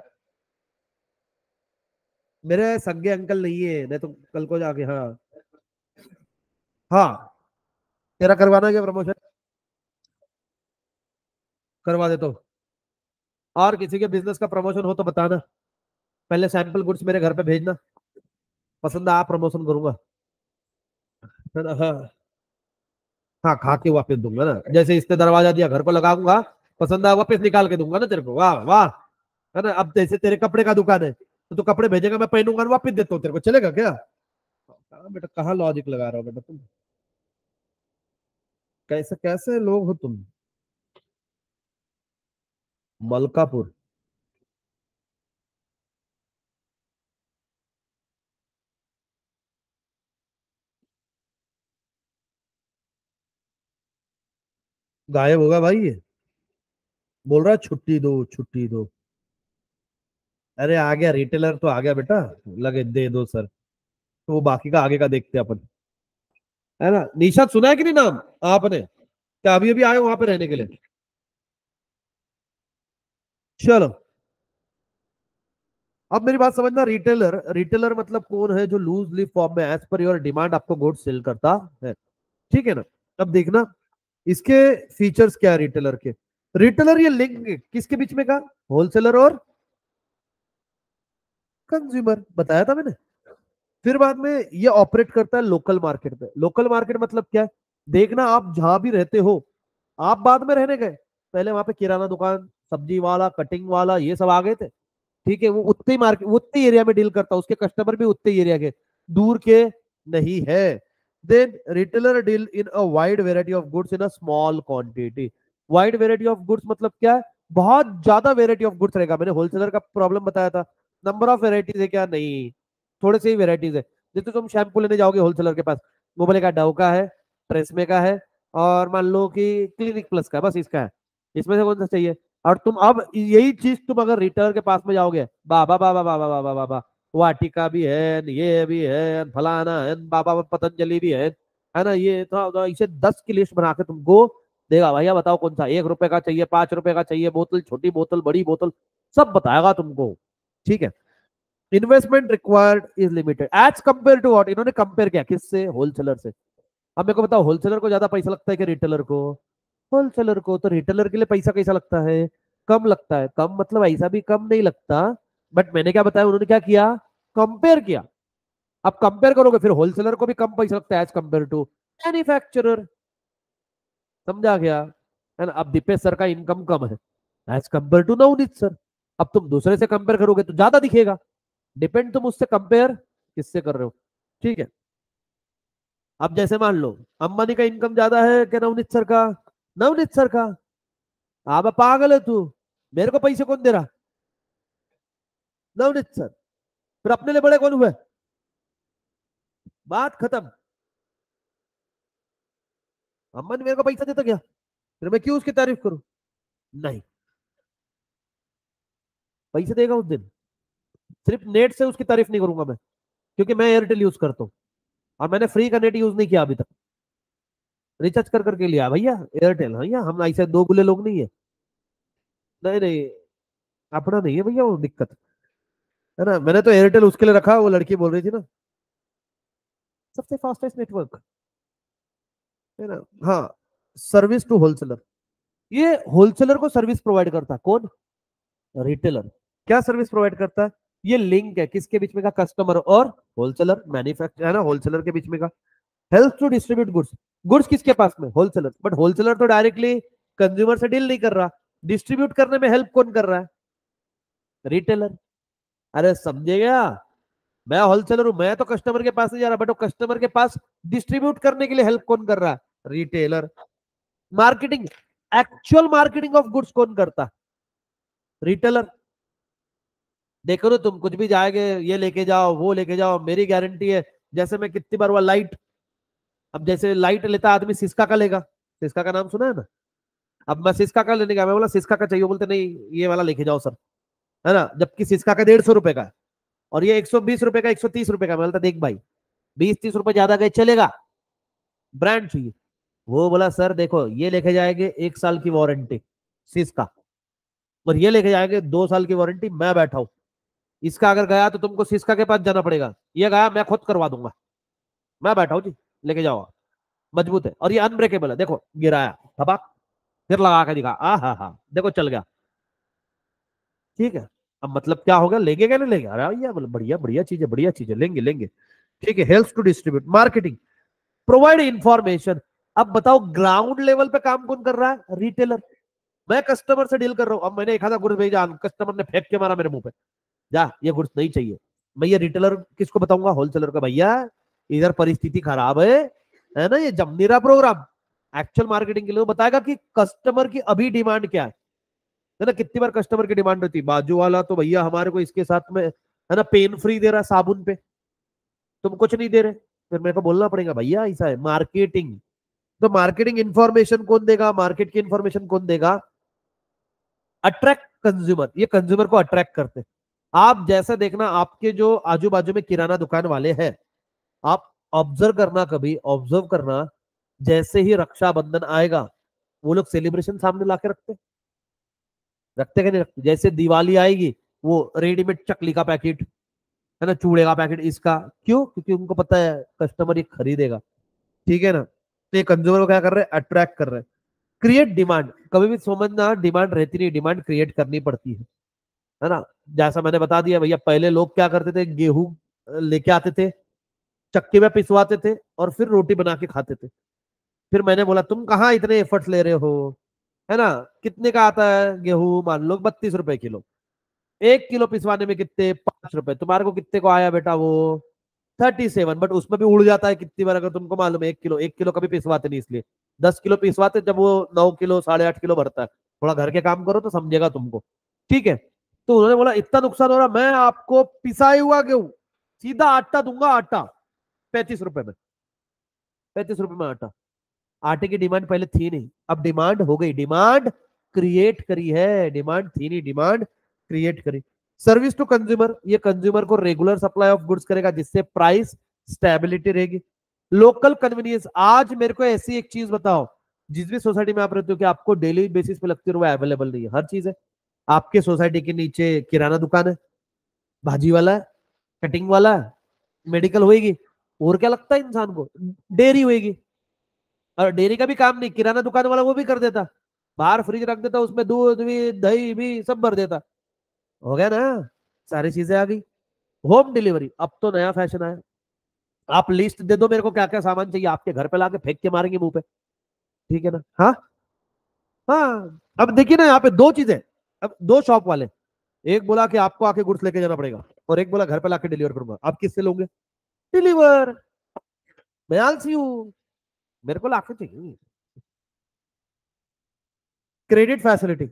मेरे सगे अंकल नहीं है, नहीं तो कल को जाके, हाँ हाँ, तेरा करवाना है क्या प्रमोशन, करवा दे तो, और किसी के बिजनेस का प्रमोशन हो तो बताना, पहले सैंपल गुड्स मेरे घर पे भेजना। पसंद आया प्रमोशन करूंगा, है ना? हाँ हाँ, खा के वापस दूंगा ना, जैसे इसने दरवाजा दिया घर को लगाऊंगा, पसंद आया वापस निकाल के दूंगा ना तेरे को। वाह वाह, है ना? अब जैसे तेरे कपड़े का दुकान है, तो तू कपड़े भेजेगा, मैं पहनूंगा और वापस देता हूँ तेरे को, चलेगा क्या? हाँ बेटा, कहाँ लॉजिक लगा रहा हो बेटा तुम? कैसे कैसे लोग हो तुम? मलकापुर? गायब होगा भाई ये, बोल रहा है छुट्टी दो छुट्टी दो। अरे आ गया रिटेलर, तो आ गया बेटा, लगे दे दो सर। तो वो बाकी का आगे का देखते हैं अपन, है ना? निशा सुना है कि नहीं नाम आपने? क्या अभी अभी आए हो वहां पे रहने के लिए? चलो, अब मेरी बात समझना। रिटेलर, रिटेलर मतलब कौन है? जो लूजली फॉर्म में एज पर योर डिमांड आपको गुड सेल करता है, ठीक है ना? अब देखना इसके फीचर्स क्या है रिटेलर के। रिटेलर ये लिंक किसके बीच में का? होलसेलर और कंज्यूमर, बताया था मैंने। फिर बाद में ये ऑपरेट करता है लोकल मार्केट पे। लोकल मार्केट मतलब क्या है? देखना आप जहां भी रहते हो, आप बाद में रहने गए, पहले वहां पे किराना दुकान, सब्जी वाला, कटिंग वाला, ये सब आ गए थे, ठीक है? वो उतने ही मार्केट, उतने एरिया में डील करता है, उसके कस्टमर भी उतने एरिया के, दूर के नहीं है। Then retailer deal in a wide variety of goods in a small quantity. Wide variety of goods मतलब क्या है? बहुत ज्यादा वेराइटी ऑफ गुड्स रहेगा। मैंने होलसेलर का प्रॉब्लम बताया था, नंबर ऑफ वेराइटीज है क्या? नहीं, थोड़े से ही वेराइटीज है। जैसे तुम शैम्पू लेने जाओगे होलसेलर के पास, वो बोलेगा डव का है, ट्रेसमे का है, और मान लो कि क्लिनिक प्लस का है, बस इसका है, इसमें से कौन सा चाहिए? और तुम अब यही चीज तुम अगर रिटेलर के पास में जाओगे, बाबा बाबा बाबा बाबा बाबा, वाटिका भी है, ये भी है, फलाना है, बाबा पतंजलि भी है ना? ये तो इसे 10 की लिस्ट बना के तुमको देगा, भैया बताओ कौन सा, 1 रुपए का चाहिए, 5 रुपए का चाहिए, बोतल, छोटी बोतल, बड़ी बोतल, सब बताएगा तुमको, ठीक है? Investment required is limited as compare to what, इन्होंने कंपेयर किया किससे? होलसेलर से। अब मेरे को बताओ, होलसेलर को ज्यादा पैसा लगता है कि रिटेलर को? होलसेलर को। तो रिटेलर के लिए पैसा कैसा लगता है? कम लगता है। कम मतलब ऐसा भी कम नहीं लगता, बट मैंने क्या बताया, उन्होंने क्या किया? कंपेयर किया। अब कंपेयर करोगे, फिर होलसेलर को भी कम पैसा लगता है एज कंपेयर टू मैन्युफैक्चरर। समझा गया? है ना? अब दीपेश सर का इनकम कम है as compare to Navneet sir. अब तुम दूसरे से कंपेयर करोगे तो ज्यादा दिखेगा। डिपेंड तुम उससे कंपेयर किससे कर रहे हो, ठीक है? अब जैसे मान लो अंबानी का इनकम ज्यादा है कि नवनीत सर का? नवनीत सर का। अब पागल है तू, मेरे को पैसे कौन दे रहा? नवनीत सर। फिर अपने लिए बड़े कौन हुए? बात खत्म। अंबानी मेरे को पैसा देता क्या? फिर मैं क्यों उसकी तारीफ करूं? नहीं, पैसे देगा उस दिन। सिर्फ नेट से उसकी तारीफ नहीं करूंगा मैं, क्योंकि मैं एयरटेल यूज करता हूँ, और मैंने फ्री का नेट यूज नहीं किया अभी तक। रिचार्ज कर करके लिया भैया एयरटेल, भैया हम ऐसे दो बुले लोग नहीं है। नहीं नहीं, अपना नहीं है भैया वो दिक्कत, है ना? मैंने तो एयरटेल उसके लिए रखा, वो लड़की बोल रही थी ना, सबसे फास्टेस्ट नेटवर्क, है ना? हाँ, सर्विस टू होलसेलर। ये होलसेलर को सर्विस प्रोवाइड करता है कौन? रिटेलर। क्या सर्विस प्रोवाइड करता है? ये लिंक है किसके बीच में का? कस्टमर और होलसेलर, मैन्युफैक्चर, है ना? होलसेलर के बीच में का। Help to distribute goods. Goods किसके पास में? होलसेलर। बट होलसेलर तो डायरेक्टली कंज्यूमर से डील नहीं कर रहा, डिस्ट्रीब्यूट करने में हेल्प कौन कर रहा है? रिटेलर। अरे समझेगा, मैं होलसेलर हूं, मैं तो कस्टमर के पास नहीं जा रहा, बट वो कस्टमर के पास डिस्ट्रीब्यूट करने के लिए हेल्प कौन कर रहा है? Retailer. Marketing, actual marketing of goods कौन करता? रिटेलर। देखो ना, तुम कुछ भी जाएंगे, ये लेके जाओ, वो लेके जाओ, मेरी गारंटी है। जैसे मैं कितनी बार हुआ लाइट, अब जैसे लाइट लेता आदमी सिस्का का लेगा, सिस्का का नाम सुना है ना? अब मैं सिस्का का लेने गया, मैं बोला सिस्का का चाहिए, बोलते नहीं ये वाला लेके जाओ सर, है ना? जबकि सिस्का का 150 रुपए का है, और ये 120 रुपए का, 130 रुपए का। मैं बोलता देख भाई, 20-30 रुपए ज्यादा गए चलेगा, ब्रांड चाहिए। वो बोला सर देखो, ये लेके जाएंगे 1 साल की वारंटी सिस्का, और ये लेके जाएंगे 2 साल की वारंटी, मैं बैठा हूं। इसका अगर गया तो तुमको सिस्का के पास जाना पड़ेगा, ये गया मैं खुद करवा दूंगा, मैं बैठा हूं जी, लेके जाओ। मजबूत है, और ये अनब्रेकेबल है। देखो गिराया, धबाक, फिर लगा के दिखा, हा हा, देखो चल गया, ठीक है? अब मतलब क्या होगा, लेंगे क्या नहीं लेंगे? अरे भैया बढ़िया बढ़िया चीज है, बढ़िया चीज है, लेंगे लेंगे। ठीक है, helps to distribute, marketing, provide information. अब बताओ ग्राउंड लेवल पे काम कौन कर रहा है? रिटेलर। मैं कस्टमर से डील कर रहा हूं, अब मैंने एक आधा गुड्स भेजा, कस्टमर ने फेंक के मारा मेरे मुंह पे, जा ये गुड्स नहीं चाहिए। मैं ये रिटेलर किसको बताऊंगा? होलसेलर का, भैया इधर परिस्थिति खराब है ना, ये जम नहीं रहा प्रोग्राम। एक्चुअल मार्केटिंग के लिए वो बताएगा कि कस्टमर की अभी डिमांड क्या है ना। कितनी बार कस्टमर की डिमांड रहती है, बाजू वाला तो भैया हमारे को इसके साथ में है ना पेन फ्री दे रहा है साबुन पे, तुम कुछ नहीं दे रहे। फिर मेरे को बोलना पड़ेगा भैया ऐसा है मार्केटिंग। तो मार्केटिंग इंफॉर्मेशन कौन देगा? मार्केट की इंफॉर्मेशन कौन देगा? अट्रैक्ट कंज्यूमर, ये कंज्यूमर को अट्रैक्ट करते हैं। आप जैसा देखना, आपके जो आजू बाजू में किराना दुकान वाले हैं, आप ऑब्जर्व करना, कभी ऑब्जर्व करना, जैसे ही रक्षाबंधन आएगा वो लोग सेलिब्रेशन सामने लाके रखते कि नहीं रखते? जैसे दिवाली आएगी, वो रेडीमेड चकली का पैकेट है ना, चूड़े का पैकेट इसका, क्यों? क्योंकि उनको पता है कस्टमर ये खरीदेगा। ठीक है ना, तो ये कंज्यूमर को क्या कर रहे हैं? अट्रैक्ट कर रहे हैं। क्रिएट डिमांड, कभी भी समझना डिमांड रहती नहीं, डिमांड क्रिएट करनी पड़ती है ना। जैसा मैंने बता दिया भैया, पहले लोग क्या करते थे, गेहूं लेके आते थे, चक्की में पिसवाते थे और फिर रोटी बना के खाते थे। फिर मैंने बोला तुम कहाँ इतने एफर्ट्स ले रहे हो, है ना। कितने का आता है गेहूं? मान लो 32 रुपए किलो। 1 किलो पिसवाने में कितने? 5 रुपए। तुम्हारे को कितने को आया बेटा वो? 37। बट उसमें भी उड़ जाता है कितनी बार, अगर तुमको मालूम है। 1 किलो कभी पिसवाते नहीं, इसलिए 10 किलो पिसवाते जब वो 9 किलो 8.5 किलो भरता है। थोड़ा घर के काम करो तो समझेगा तुमको। ठीक है, तो उन्होंने बोला इतना नुकसान हो रहा, मैं आपको पिसाई हुआ गेहूं सीधा आटा दूंगा, आटा 35 रुपए में। 35 रुपए में आटा। आटे की डिमांड पहले थी नहीं, अब डिमांड हो गई, डिमांड क्रिएट करी है, डिमांड थी नहीं, डिमांड क्रिएट करी। सर्विस टू कंज्यूमर, ये कंज्यूमर को रेगुलर सप्लाई ऑफ गुड्स करेगा जिससे प्राइस स्टेबिलिटी रहेगी। लोकल कन्वीनियंस, आज मेरे को ऐसी एक चीज बताओ, जिस भी सोसाइटी में आप रहते हो कि आपको डेली बेसिस पे लगती है, वो अवेलेबल नहीं है, हर चीज है। आपके सोसाइटी के नीचे किराना दुकान है, भाजी वाला है, कटिंग वाला है, मेडिकल होएगी, और क्या लगता है इंसान को? डेयरी होएगी। और डेयरी का भी काम नहीं, किराना दुकान वाला वो भी कर देता, बाहर फ्रिज रख देता, उसमें दूध भी दही भी सब भर देता। हो गया ना, सारी चीजें आ गई। होम डिलीवरी, अब तो नया फैशन आया। आप लिस्ट दे दो मेरे को क्या क्या सामान चाहिए, आपके घर पे लाके फेंक के मारेंगे मुंह पे। ठीक है ना? हाँ हाँ। अब देखिए ना, यहाँ पे दो चीजें, अब दो शॉप वाले, एक बोला कि आपको आके गुड्स लेके जाना पड़ेगा, और एक बोला घर पे लाके डिलीवर करूंगा। आप किससे लोगे? डिलीवर। मैं आलसी हूँ, मेरे को लाके चाहिए। Credit facility,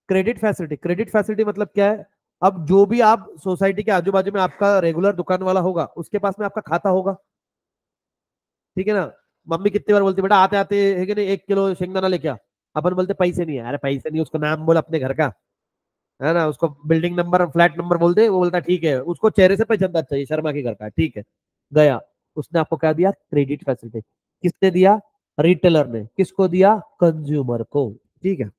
credit facility, credit facility मतलब क्या है? अब जो भी आप सोसाइटी के आजू बाजू में आपका रेगुलर दुकान वाला होगा, उसके पास में आपका खाता होगा। ठीक है ना। मम्मी कितनी बार बोलती बेटा आते आते है कि नहीं 1 किलो शेंगदाना लेके आ। अपन बोलते पैसे नहीं है, अरे पैसे नहीं, उसको नाम बोल अपने घर का, है ना, उसको बिल्डिंग नंबर फ्लैट नंबर बोल दे, वो बोलता ठीक है, उसको चेहरे से पहचानता चाहिए शर्मा के घर का, ठीक है। गया, उसने आपको क्या दिया? Credit facility. किसने दिया? रिटेलर ने। किसको दिया? कंज्यूमर को। ठीक है,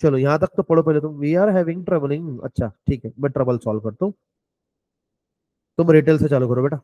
चलो यहां तक तो पढ़ो पहले तुम। वी आर हैविंग ट्रबलिंग, अच्छा ठीक है, मैं ट्रबल सॉल्व करता हूँ। तुम रिटेल से चालू करो बेटा।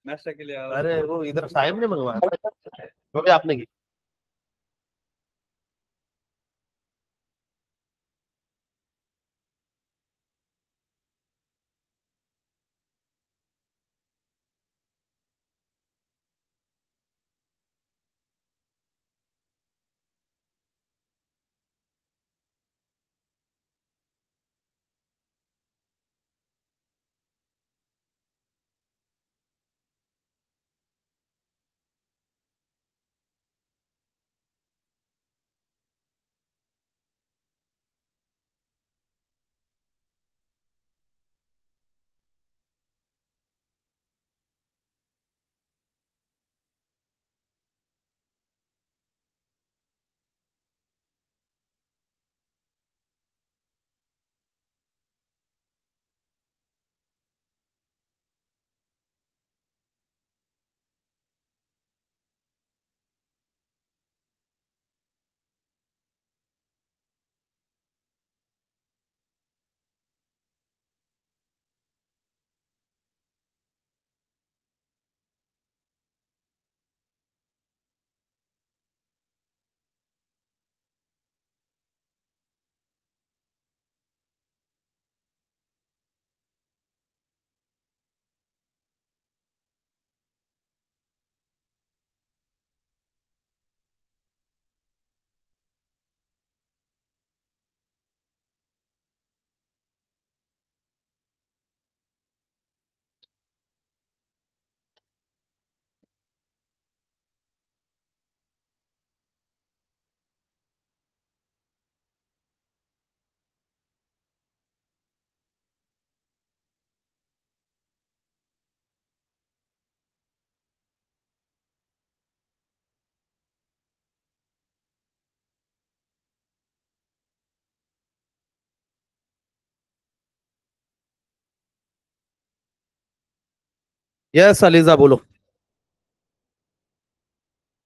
नाश्ता के लिए आओ। अरे वो इधर साइम ने मंगवाया, वो भी आपने की। यस अलीजा बोलो।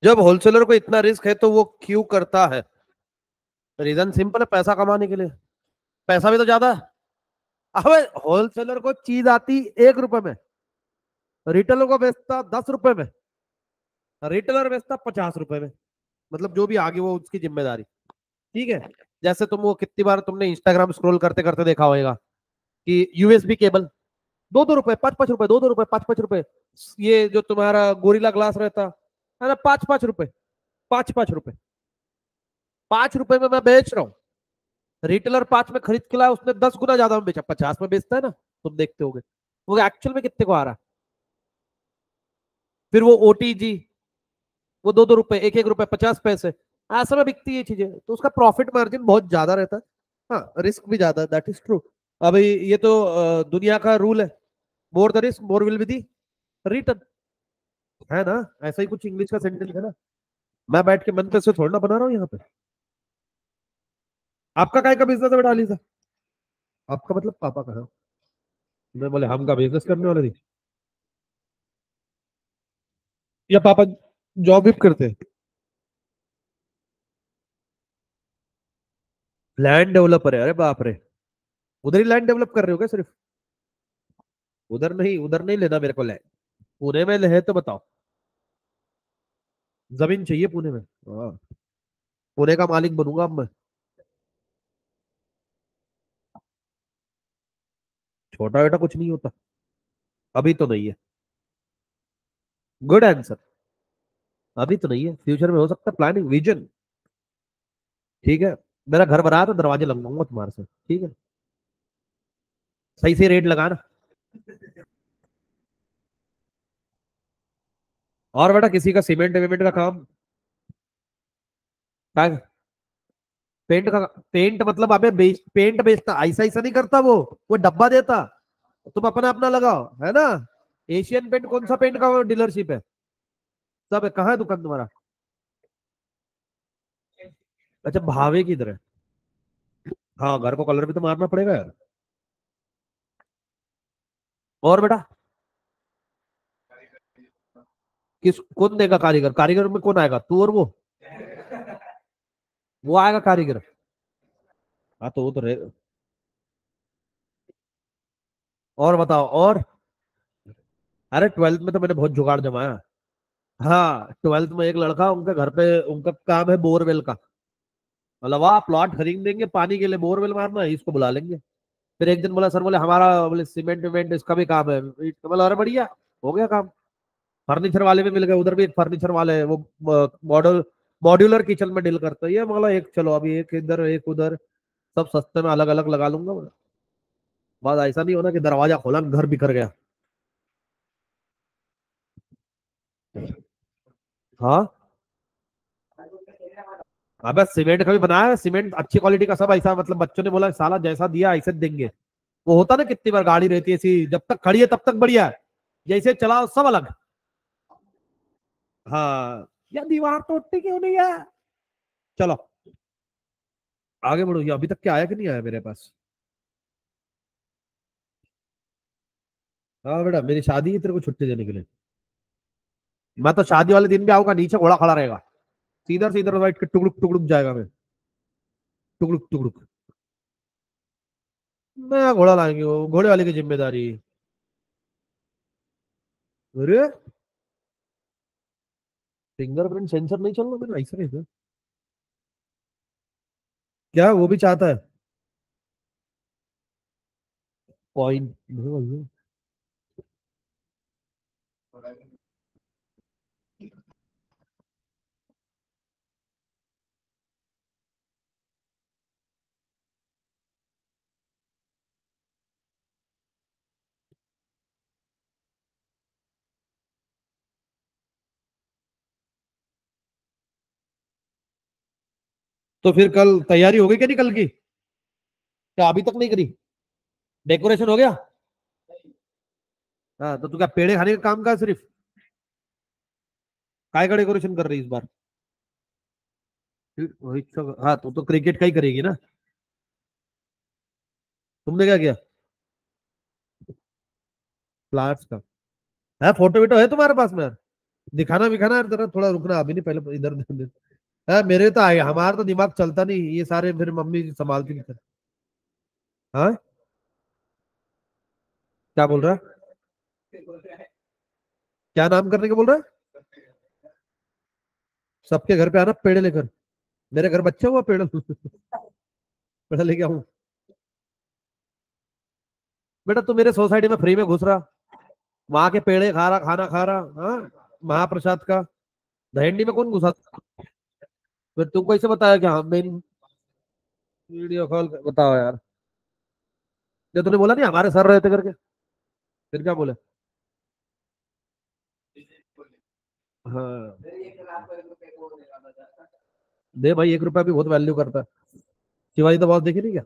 जब होलसेलर को इतना रिस्क है तो वो क्यों करता है? रीजन सिंपल है, पैसा कमाने के लिए। पैसा भी तो ज्यादा है। अबे होलसेलर को चीज आती 1 रुपए में, रिटेलर को बेचता 10 रुपए में, रिटेलर बेचता 50 रुपए में। मतलब जो भी आगे वो उसकी जिम्मेदारी। ठीक है। जैसे तुम वो कितनी बार तुमने इंस्टाग्राम स्क्रॉल करते करते देखा होगा कि यूएसबी केबल 2-2 रुपए, 5-5 रुपए, 2-2 रुपए, 5-5 रुपए। ये जो तुम्हारा गोरिल्ला ग्लास रहता है ना, 5-5 रुपए, 5-5 रुपए, 5 रुपए में मैं बेच रहा हूँ। रिटेलर 5 में खरीद के लाया, उसने 10 गुना ज्यादा में बेचा, 50 में बेचता है ना। तुम देखते होगे वो एक्चुअल में कितने को आ रहा है। फिर वो ओटीजी, वो 2-2 रुपए, 1-1 रुपए 50 पैसे, ऐसा में बिकती है चीजें, तो उसका प्रॉफिट मार्जिन बहुत ज्यादा रहता है। हाँ, रिस्क भी ज्यादा है, दैट इज ट्रू। अभी ये तो दुनिया का रूल है, more the risk more will be the return, है ना। ऐसा ही कुछ इंग्लिश का सेंटेंस है ना। मैं बैठ के मन पे से थोड़ा ना बना रहा हूँ यहाँ पे। आपका काय का बिजनेस है बेटा अली साहब? आपका मतलब पापा का है? मैं बोले हम का बिजनेस करने वाले थे, या पापा जॉब भी करते हैं? लैंड डेवलपर है? अरे बाप रे। उधर ही लैंड डेवलप कर रहे हो क्या सिर्फ? उधर नहीं, उधर नहीं लेना मेरे को लैंड। पुणे में है तो बताओ। जमीन चाहिए पुणे में? हाँ, पुणे का मालिक बनूंगा अब मैं। छोटा बेटा कुछ नहीं होता, अभी तो नहीं है। Good answer. अभी तो नहीं है, फ्यूचर में हो सकता है, प्लानिंग विजन। ठीक है। मेरा घर बना तो दरवाजे लगवाऊंगा तुम्हारे से, ठीक है। सही से रेट लगाना। और बेटा किसी का सीमेंट वेमेंट का काम? क्या? पेंट का? पेंट मतलब अबे पेंट बेचता, ऐसा ऐसा नहीं करता वो डब्बा देता। तुम अपना अपना लगाओ, है ना। एशियन पेंट कौन सा पेंट का डीलरशिप है? सब है, कहाँ है दुकान तुम्हारा? अच्छा, भावे की इधर है। हाँ, घर को कलर भी तो मारना पड़ेगा यार। और बेटा किस कौन देगा कारीगर? कारीगर में कौन आएगा, तू और वो आएगा कारीगर? हाँ तो वो तो रहे। और बताओ और। अरे ट्वेल्थ में तो मैंने बहुत जुगाड़ जमाया। हाँ, ट्वेल्थ में एक लड़का, उनके घर पे उनका काम है बोरवेल का। मतलब वह प्लॉट खरीद देंगे, पानी के लिए बोरवेल मारना है, इसको बुला लेंगे। फिर एक दिन बोला सर, बोले हमारा बोले सीमेंट विमेंट इसका भी काम है। तो बोला अरे बढ़िया, हो गया काम। फर्नीचर वाले भी मिल गए, उधर भी एक फर्नीचर वाले है, वो मॉडल मॉड्यूलर किचन में डील करता है ये। मतलब एक चलो अभी एक इधर एक उधर, सब सस्ते में अलग अलग लगा लूंगा मैं। बात ऐसा नहीं होना कि दरवाजा खोला घर बिखर गया। हाँ। अबे सीमेंट का भी बनाया है, सीमेंट अच्छी क्वालिटी का सब ऐसा, मतलब बच्चों ने बोला साला जैसा दिया ऐसे देंगे। वो होता ना, कितनी बार गाड़ी रहती है ऐसी, जब तक खड़ी है तब तक बढ़िया है, जैसे चलाओ सब अलग। हाँ। या दीवार टूटती क्यों नहीं है। चलो आगे बढ़ो, ये अभी तक क्या आया कि नहीं आया मेरे पास। हाँ बेटा, मेरी शादी है तेरे को छुट्टी देने के लिए। मैं तो शादी वाले दिन भी आऊंगा, नीचे घोड़ा खड़ा रहेगा, सीधर सीधर बैठ के टुकड़ुक टुकड़ुक जाएगा मैं। टुकड़ुक टुकड़ुक। मैं घोड़ा लाएंगे, वो घोड़े वाले की जिम्मेदारी। अरे फिंगरप्रिंट सेंसर नहीं चल रहा मेरा, ऐसा कैसे। क्या वो भी चाहता है। पॉइंट। तो फिर कल तैयारी हो गई क्या, नहीं कल की। क्या अभी तक नहीं करी। डेकोरेशन हो गया। हाँ तो तू क्या पेड़े खाने का काम का है सिर्फ। काय का डेकोरेशन कर रही है इस बार। रोहित हाँ तो क्रिकेट का ही करेगी ना। तुमने क्या किया। फ्लावर्स का है, फोटो वीटो है तुम्हारे पास में। दिखाना विखाना यार जरा, थोड़ा रुकना अभी नहीं, पहले इधर उधर। हाँ मेरे तो आए, हमारा तो दिमाग चलता नहीं ये सारे, फिर मम्मी संभालती नहीं। हाँ। क्या बोल रहा है। क्या नाम करने का बोल रहा है। सबके घर पे आना पेड़े लेकर। मेरे घर बच्चा हुआ पेड़ पेड़ लेके आऊं। बेटा तू मेरे सोसाइटी में फ्री में घुस रहा, वहां के पेड़े खा रहा, खाना खा रहा, हाँ महाप्रसाद का। दहिंडी में कौन घुसा। फिर तुमको ऐसे बताया कि हाँ मेरी वीडियो कॉल बताओ यार। जो तूने बोला नहीं हमारे सर रहते करके, फिर क्या बोले। हाँ दे भाई, 1 रुपया भी बहुत वैल्यू करता है। शिवाजी तो बहुत देखी नहीं क्या।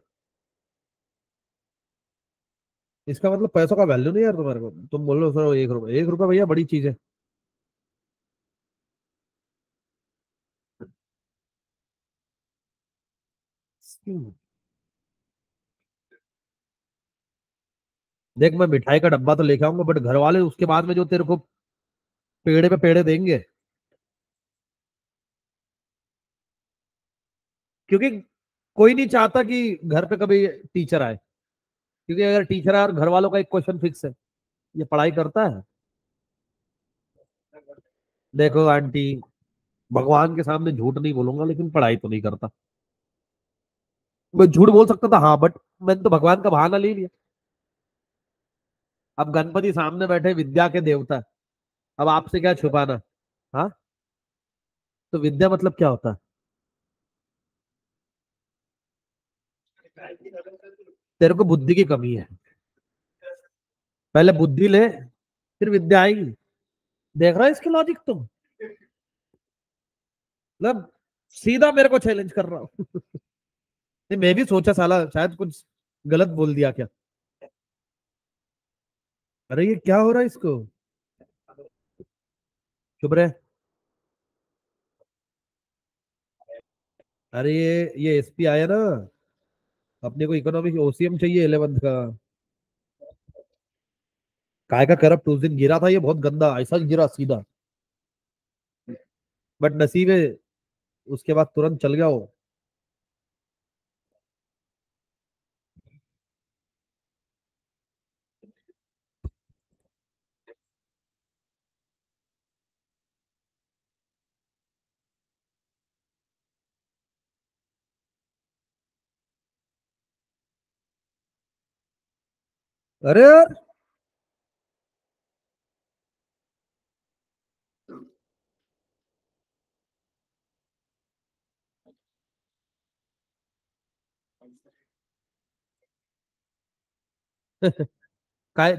इसका मतलब पैसों का वैल्यू नहीं यार तुम्हारे को, तुम बोल रहे हो सर 1 रुपया, 1 रुपया भैया बड़ी चीज है। देख मैं मिठाई का डब्बा तो लेके आऊंगा, बट घर वाले उसके बाद में जो तेरे को पेड़े पे पेड़े देंगे। क्योंकि कोई नहीं चाहता कि घर पे कभी टीचर आए। क्योंकि अगर टीचर आए और घर वालों का एक क्वेश्चन फिक्स है, ये पढ़ाई करता है। देखो आंटी, भगवान के सामने झूठ नहीं बोलूंगा, लेकिन पढ़ाई तो नहीं करता। मैं झूठ बोल सकता था हाँ, बट मैंने तो भगवान का बहाना ले लिया। अब गणपति सामने बैठे, विद्या के देवता, अब आपसे क्या छुपाना। हाँ। तो विद्या मतलब क्या होता है। तेरे को बुद्धि की कमी है। पहले बुद्धि ले, फिर विद्या आएगी। देख रहा है इसकी लॉजिक तुम। मतलब सीधा मेरे को चैलेंज कर रहा हूँ। नहीं, मैं भी सोचा साला शायद कुछ गलत बोल दिया क्या। अरे ये क्या हो रहा है इसको। चुप रहे। अरे ये एसपी आया ना, अपने को इकोनॉमिक ओसीएम चाहिए 11th का। काय का करप्ट उस दिन गिरा था, ये बहुत गंदा ऐसा गिरा सीधा। बट नसीब है, उसके बाद तुरंत चल गया वो। अरे यार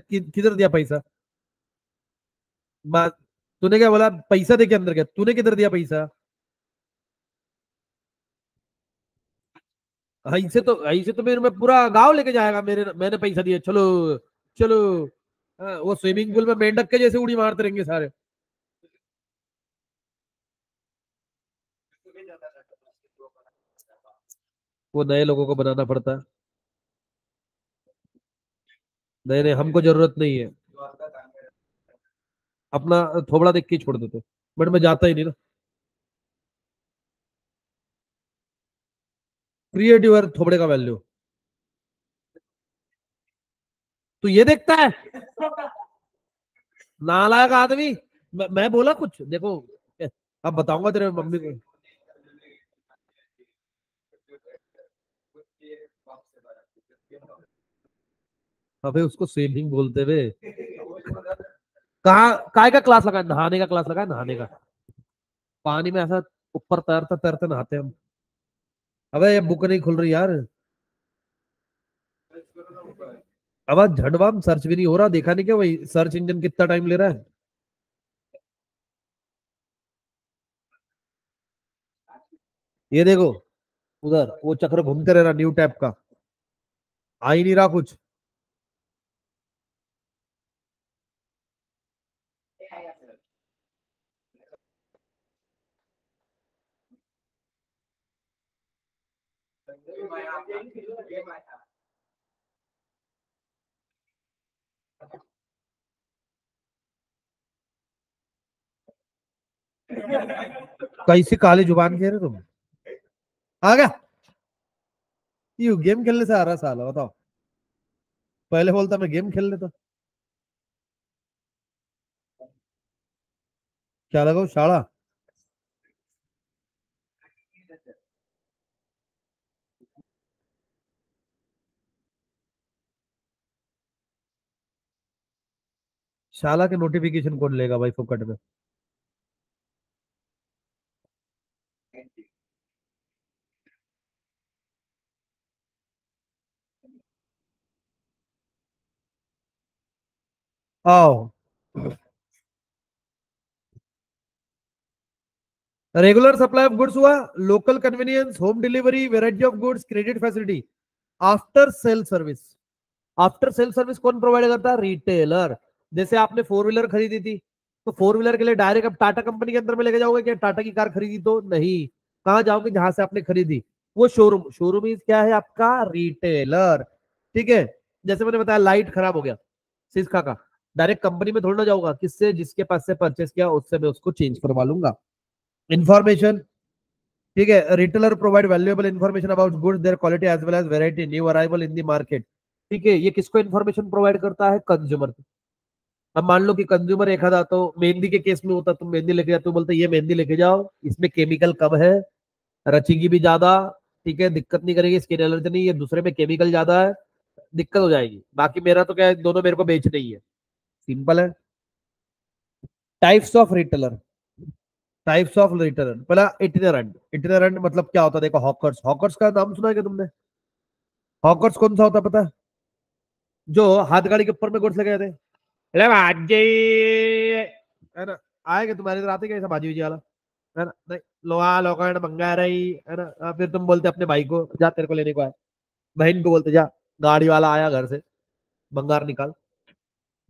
किधर दिया पैसा? बात, तूने क्या बोला? पैसा दे के अंदर गया, तूने किधर दिया पैसा? ऐसे तो मेरे में पूरा गांव लेके जाएगा, मेरे मैंने पैसा दिया, चलो चलो। हाँ, वो स्विमिंग पूल में मेंढक के जैसे उड़ी मारते रहेंगे सारे। वो नए लोगों को बनाना पड़ता है। नहीं नहीं, हमको जरूरत नहीं है। अपना थोबड़ा देख के ही छोड़ देते, बट मैं जाता ही नहीं ना। क्रिएट योर थोबड़े का वैल्यू। तो ये देखता है नालायक आदमी। मैं बोला कुछ देखो, अब बताऊंगा तेरे मम्मी को। अबे उसको स्विमिंग बोलते हुए, कहाँ काय का क्लास लगा है? नहाने का क्लास लगा है, नहाने का। पानी में ऐसा ऊपर तैरते तैरते नहाते हम। अबे ये बुक नहीं खुल रही यार। अब आज झटवाम सर्च भी नहीं हो रहा, देखा नहीं क्या वही सर्च इंजन कितना टाइम ले रहा है। ये देखो, उधर वो चक्र घूमते रह रहा न्यू टैप का। आ ही नहीं रहा कुछ। कैसी काली जुबान कह रहे तुम? आ गया? यू गेम खेलने से आ रहा साला, बताओ। पहले बोलता मैं गेम खेल लेता। क्या लगा शाला? शाला के नोटिफिकेशन कौन लेगा भाई फुकट में? आओ। रेगुलर सप्लाई ऑफ गुड्स हुआ, local convenience, home delivery, variety of goods, credit facility, after sale service. After sale service कौन प्रोवाइड करता है? रिटेलर। जैसे आपने फोर व्हीलर खरीदी थी, तो फोर व्हीलर के लिए डायरेक्ट अब टाटा कंपनी के अंदर में लेके जाओगे क्या? टाटा की कार खरीदी तो नहीं, कहाँ जाओगे? जहां से आपने खरीदी, वो शोरूम। शोरूम इज क्या है आपका? रिटेलर। ठीक है। जैसे मैंने बताया लाइट खराब हो गया सिस्का का, डायरेक्ट कंपनी में थोड़ा ना जाऊंगा, किससे? जिसके पास से परचेस किया उससे मैं उसको चेंज करवा लूंगा। इंफॉर्मेशन, ठीक है। Retailer provide valuable information about goods, their quality as well as variety, new arrival in the market. ठीक है, ये किसको इन्फॉर्मेशन प्रोवाइड करता है? कंज्यूमर को। अब मान लो कि कंज्यूमर एक आधा तो मेहंदी के केस में होता, तुम मेहंदी लेके जाते हो, बोलते ये मेहंदी लेके जाओ, इसमें केमिकल कम है, रचेगी भी ज्यादा, ठीक है, दिक्कत नहीं करेगी, स्किन एलर्जी नहीं, ये दूसरे में केमिकल ज्यादा है, दिक्कत हो जाएगी। बाकी मेरा तो क्या है, दोनों मेरे को बेचना ही है, सिंपल है। Types of retailer. Types of retailer, पहला इटिनरेंट। इटिनरेंट मतलब क्या होता है? देखो, हॉकर्स। हॉकर्स का नाम सुना है क्या तुमने? हॉकर्स कौन सा होता है पता है? जो हाथ गाड़ी के ऊपर में गोट्स लगे थे, अरे भाजी, है ना? आएगा तुम्हारे इधर आते क्या ऐसा भाजी वाला? है ना? नहीं, लोहा लोखंड मंगा रही है ना? फिर तुम बोलते अपने भाई को, जा तेरे को लेने को आया। बहन को बोलते जा, गाड़ी वाला आया घर से, बंगार निकाल।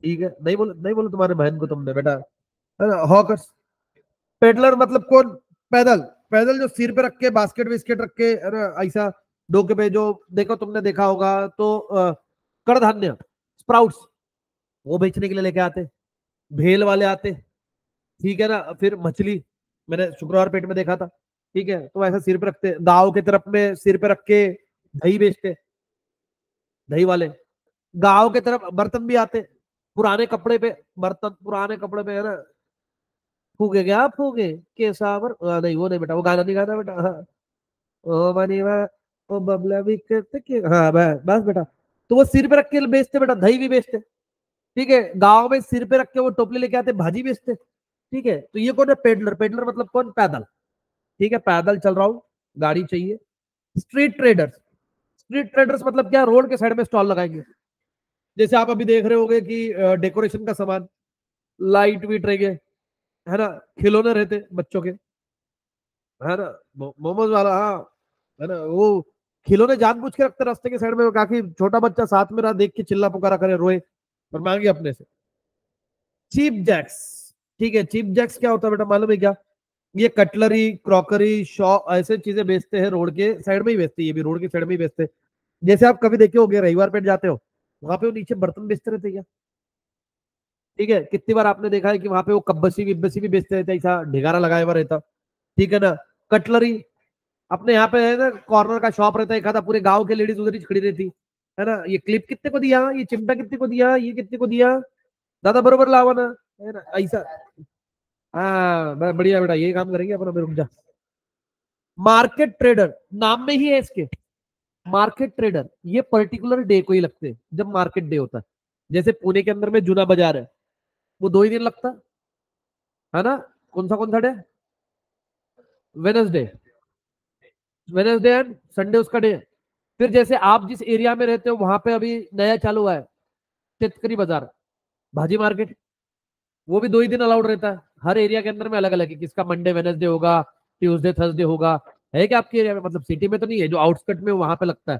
ठीक है, नहीं बोलो तुम्हारे बहन को तुमने बेटा, है ना? हॉकर्स। पेडलर मतलब कौन? पैदल। पैदल जो सिर पे रख के बास्केट विस्केट रख के, है ना, ऐसा डोके पे जो, देखो तुमने देखा होगा तो कड़धान्य, स्प्राउट्स, वो बेचने के लिए लेके आते। भेल वाले आते, ठीक है ना? फिर मछली, मैंने शुक्रवार पेट में देखा था। ठीक है, तो ऐसा सिर पे रखते, गाँव के तरफ में सिर पे रख के दही बेचते, दही वाले। गाँव के तरफ बर्तन भी आते, पुराने कपड़े पे, बर्तन पुराने कपड़े पे, है ना? फूके क्या फूके, केसावर नहीं, वो नहीं बेटा, वो गाना नहीं गाना बेटा। हाँ। ओ बनी वाह, ओ बबला भी करते के, हाँ बस बस बेटा। तो वो सिर पे रख के बेचते बेटा, दही भी बेचते। ठीक है, गांव में सिर पे रख के वो टोपली लेके आते, भाजी बेचते। ठीक है, तो ये कौन है? पेडलर। पेडलर मतलब कौन? पैदल। ठीक है, पैदल चल रहा हूँ, गाड़ी चाहिए। Street traders. स्ट्रीट ट्रेडर्स मतलब क्या? रोड के साइड में स्टॉल लगाएंगे। जैसे आप अभी देख रहे होगे कि डेकोरेशन का सामान, लाइट वीट रहेंगे, है ना, खिलौने रहते बच्चों के, है ना, मोमोज वाला, हाँ, है ना, वो खिलौने जानबूझ के रखते रास्ते के साइड में, ताकि छोटा बच्चा साथ में रहा, देख के चिल्ला पुकारा करे, रोए और मांगे अपने से। Cheap jacks. ठीक है, चीप जैक्स क्या होता है बेटा, मालूम है क्या? ये कटलरी, क्रॉकरी, शॉ ऐसे चीजें बेचते हैं, रोड के साइड में ही बेचते हैं, ये भी रोड के साइड में ही बेचते हैं। जैसे आप कभी देखे होगे रविवार पेट जाते हो, वहां पे वो नीचे बर्तन बेचते रहते हैं क्या? ठीक है, कितनी बार आपने देखा है कि वहां पे वो कब्बसी विब्बसी भी बेचते रहते हैं, ऐसा ढिगारा लगाया हुआ रहता। ठीक है ना। कटलरी, अपने यहाँ पे है ना, कॉर्नर का शॉप रहता है एक आधा, पूरे गांव के लेडीज उधर ही खड़ी रहती, है ना, ये क्लिप कितने को दिया, ये चिमटा कितने को दिया, ये कितने को दिया, दादा बरोबर लावा ना, है ना, ऐसा। हाँ, बढ़िया बेटा, ये काम करेंगे अपन, अभी रुक जा। मार्केट ट्रेडर, नाम में ही है इसके, मार्केट ट्रेडर। ये पर्टिकुलर डे को ही लगते हैं जब मार्केट डे होता है। जैसे पुणे के अंदर में जूना बाजार है, वो 2 ही दिन लगता है ना। कौन सा day? Wednesday. Wednesday and Sunday उसका डे। फिर जैसे आप जिस एरिया में रहते हो वहां पे अभी नया चालू हुआ है, शेतकरी बाजार, भाजी मार्केट, वो भी 2 ही दिन अलाउड रहता है। हर एरिया के अंदर में अलग अलग है, किसका मंडे वेनसडे होगा, ट्यूसडे थर्सडे होगा। है क्या आपके एरिया में? मतलब सिटी में तो नहीं है, जो आउटस्कट में वहां पे लगता है।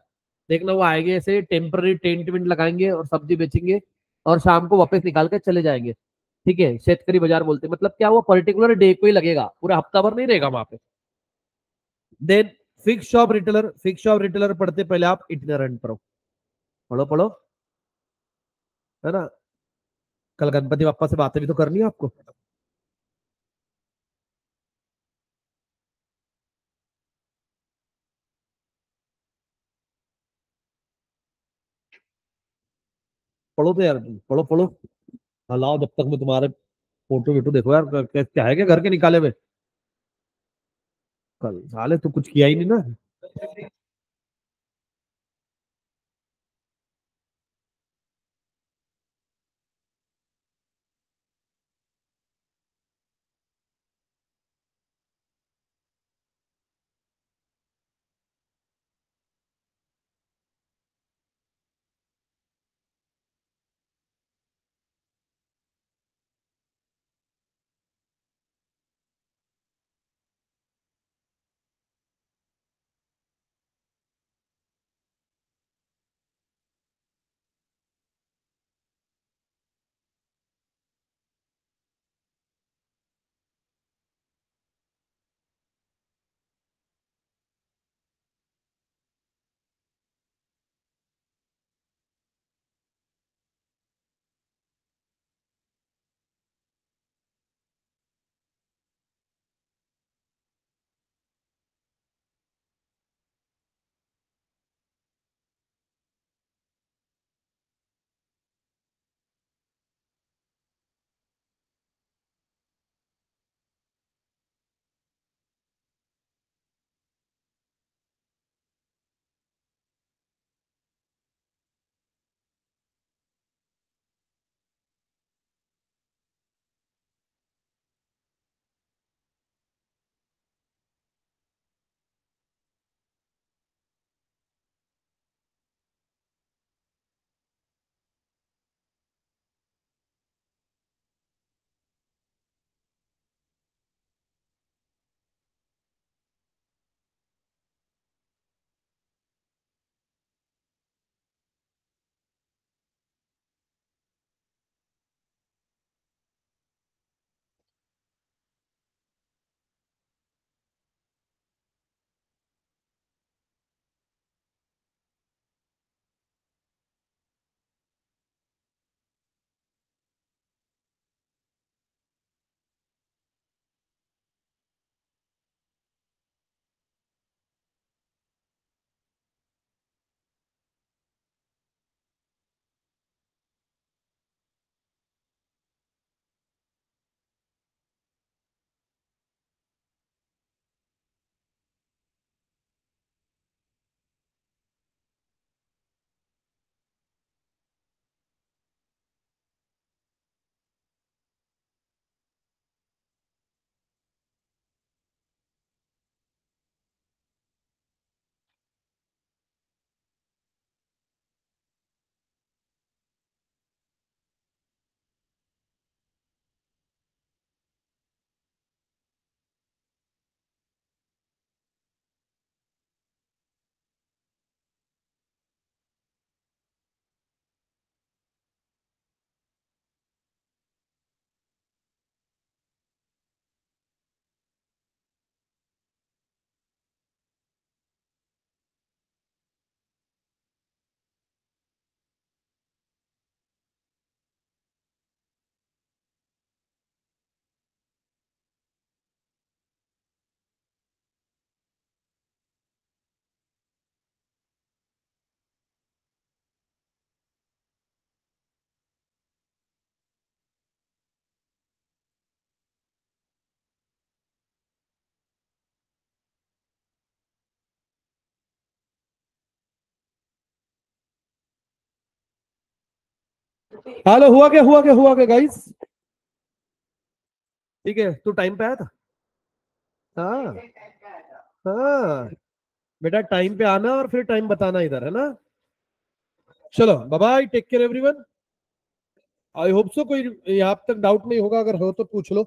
देखना, वो आएंगे ऐसे टेम्पररी टेंट वेंट लगाएंगे और सब्जी बेचेंगे, और शाम को वापस निकाल के चले जाएंगे। ठीक है, शेतकरी बाजार बोलते हैं। मतलब क्या, वो पर्टिकुलर डे को ही लगेगा, पूरा हफ्ता भर नहीं रहेगा वहां पे। Then fix shop retailer. Fix shop retailer पढ़ते पहले आप इटिनरेंट पढ़ो, पढ़ो पढ़ो, है ना। कल गणपति बापा से बातें भी तो करनी है आपको। पढ़ो तो यार, पढ़ो पढ़ो। हलाओ जब तक मैं तुम्हारे फोटो वीटो देखो यार, क्या है क्या घर के निकाले हुए? कल साले तू कुछ किया ही नहीं ना। हेलो, हुआ क्या गाइस? ठीक है, तू टाइम पे आया था? हाँ हाँ बेटा, टाइम पे आना और फिर टाइम बताना इधर, है ना? चलो bye bye, take care everyone. I hope so कोई यहाँ तक डाउट नहीं होगा, अगर हो तो पूछ लो।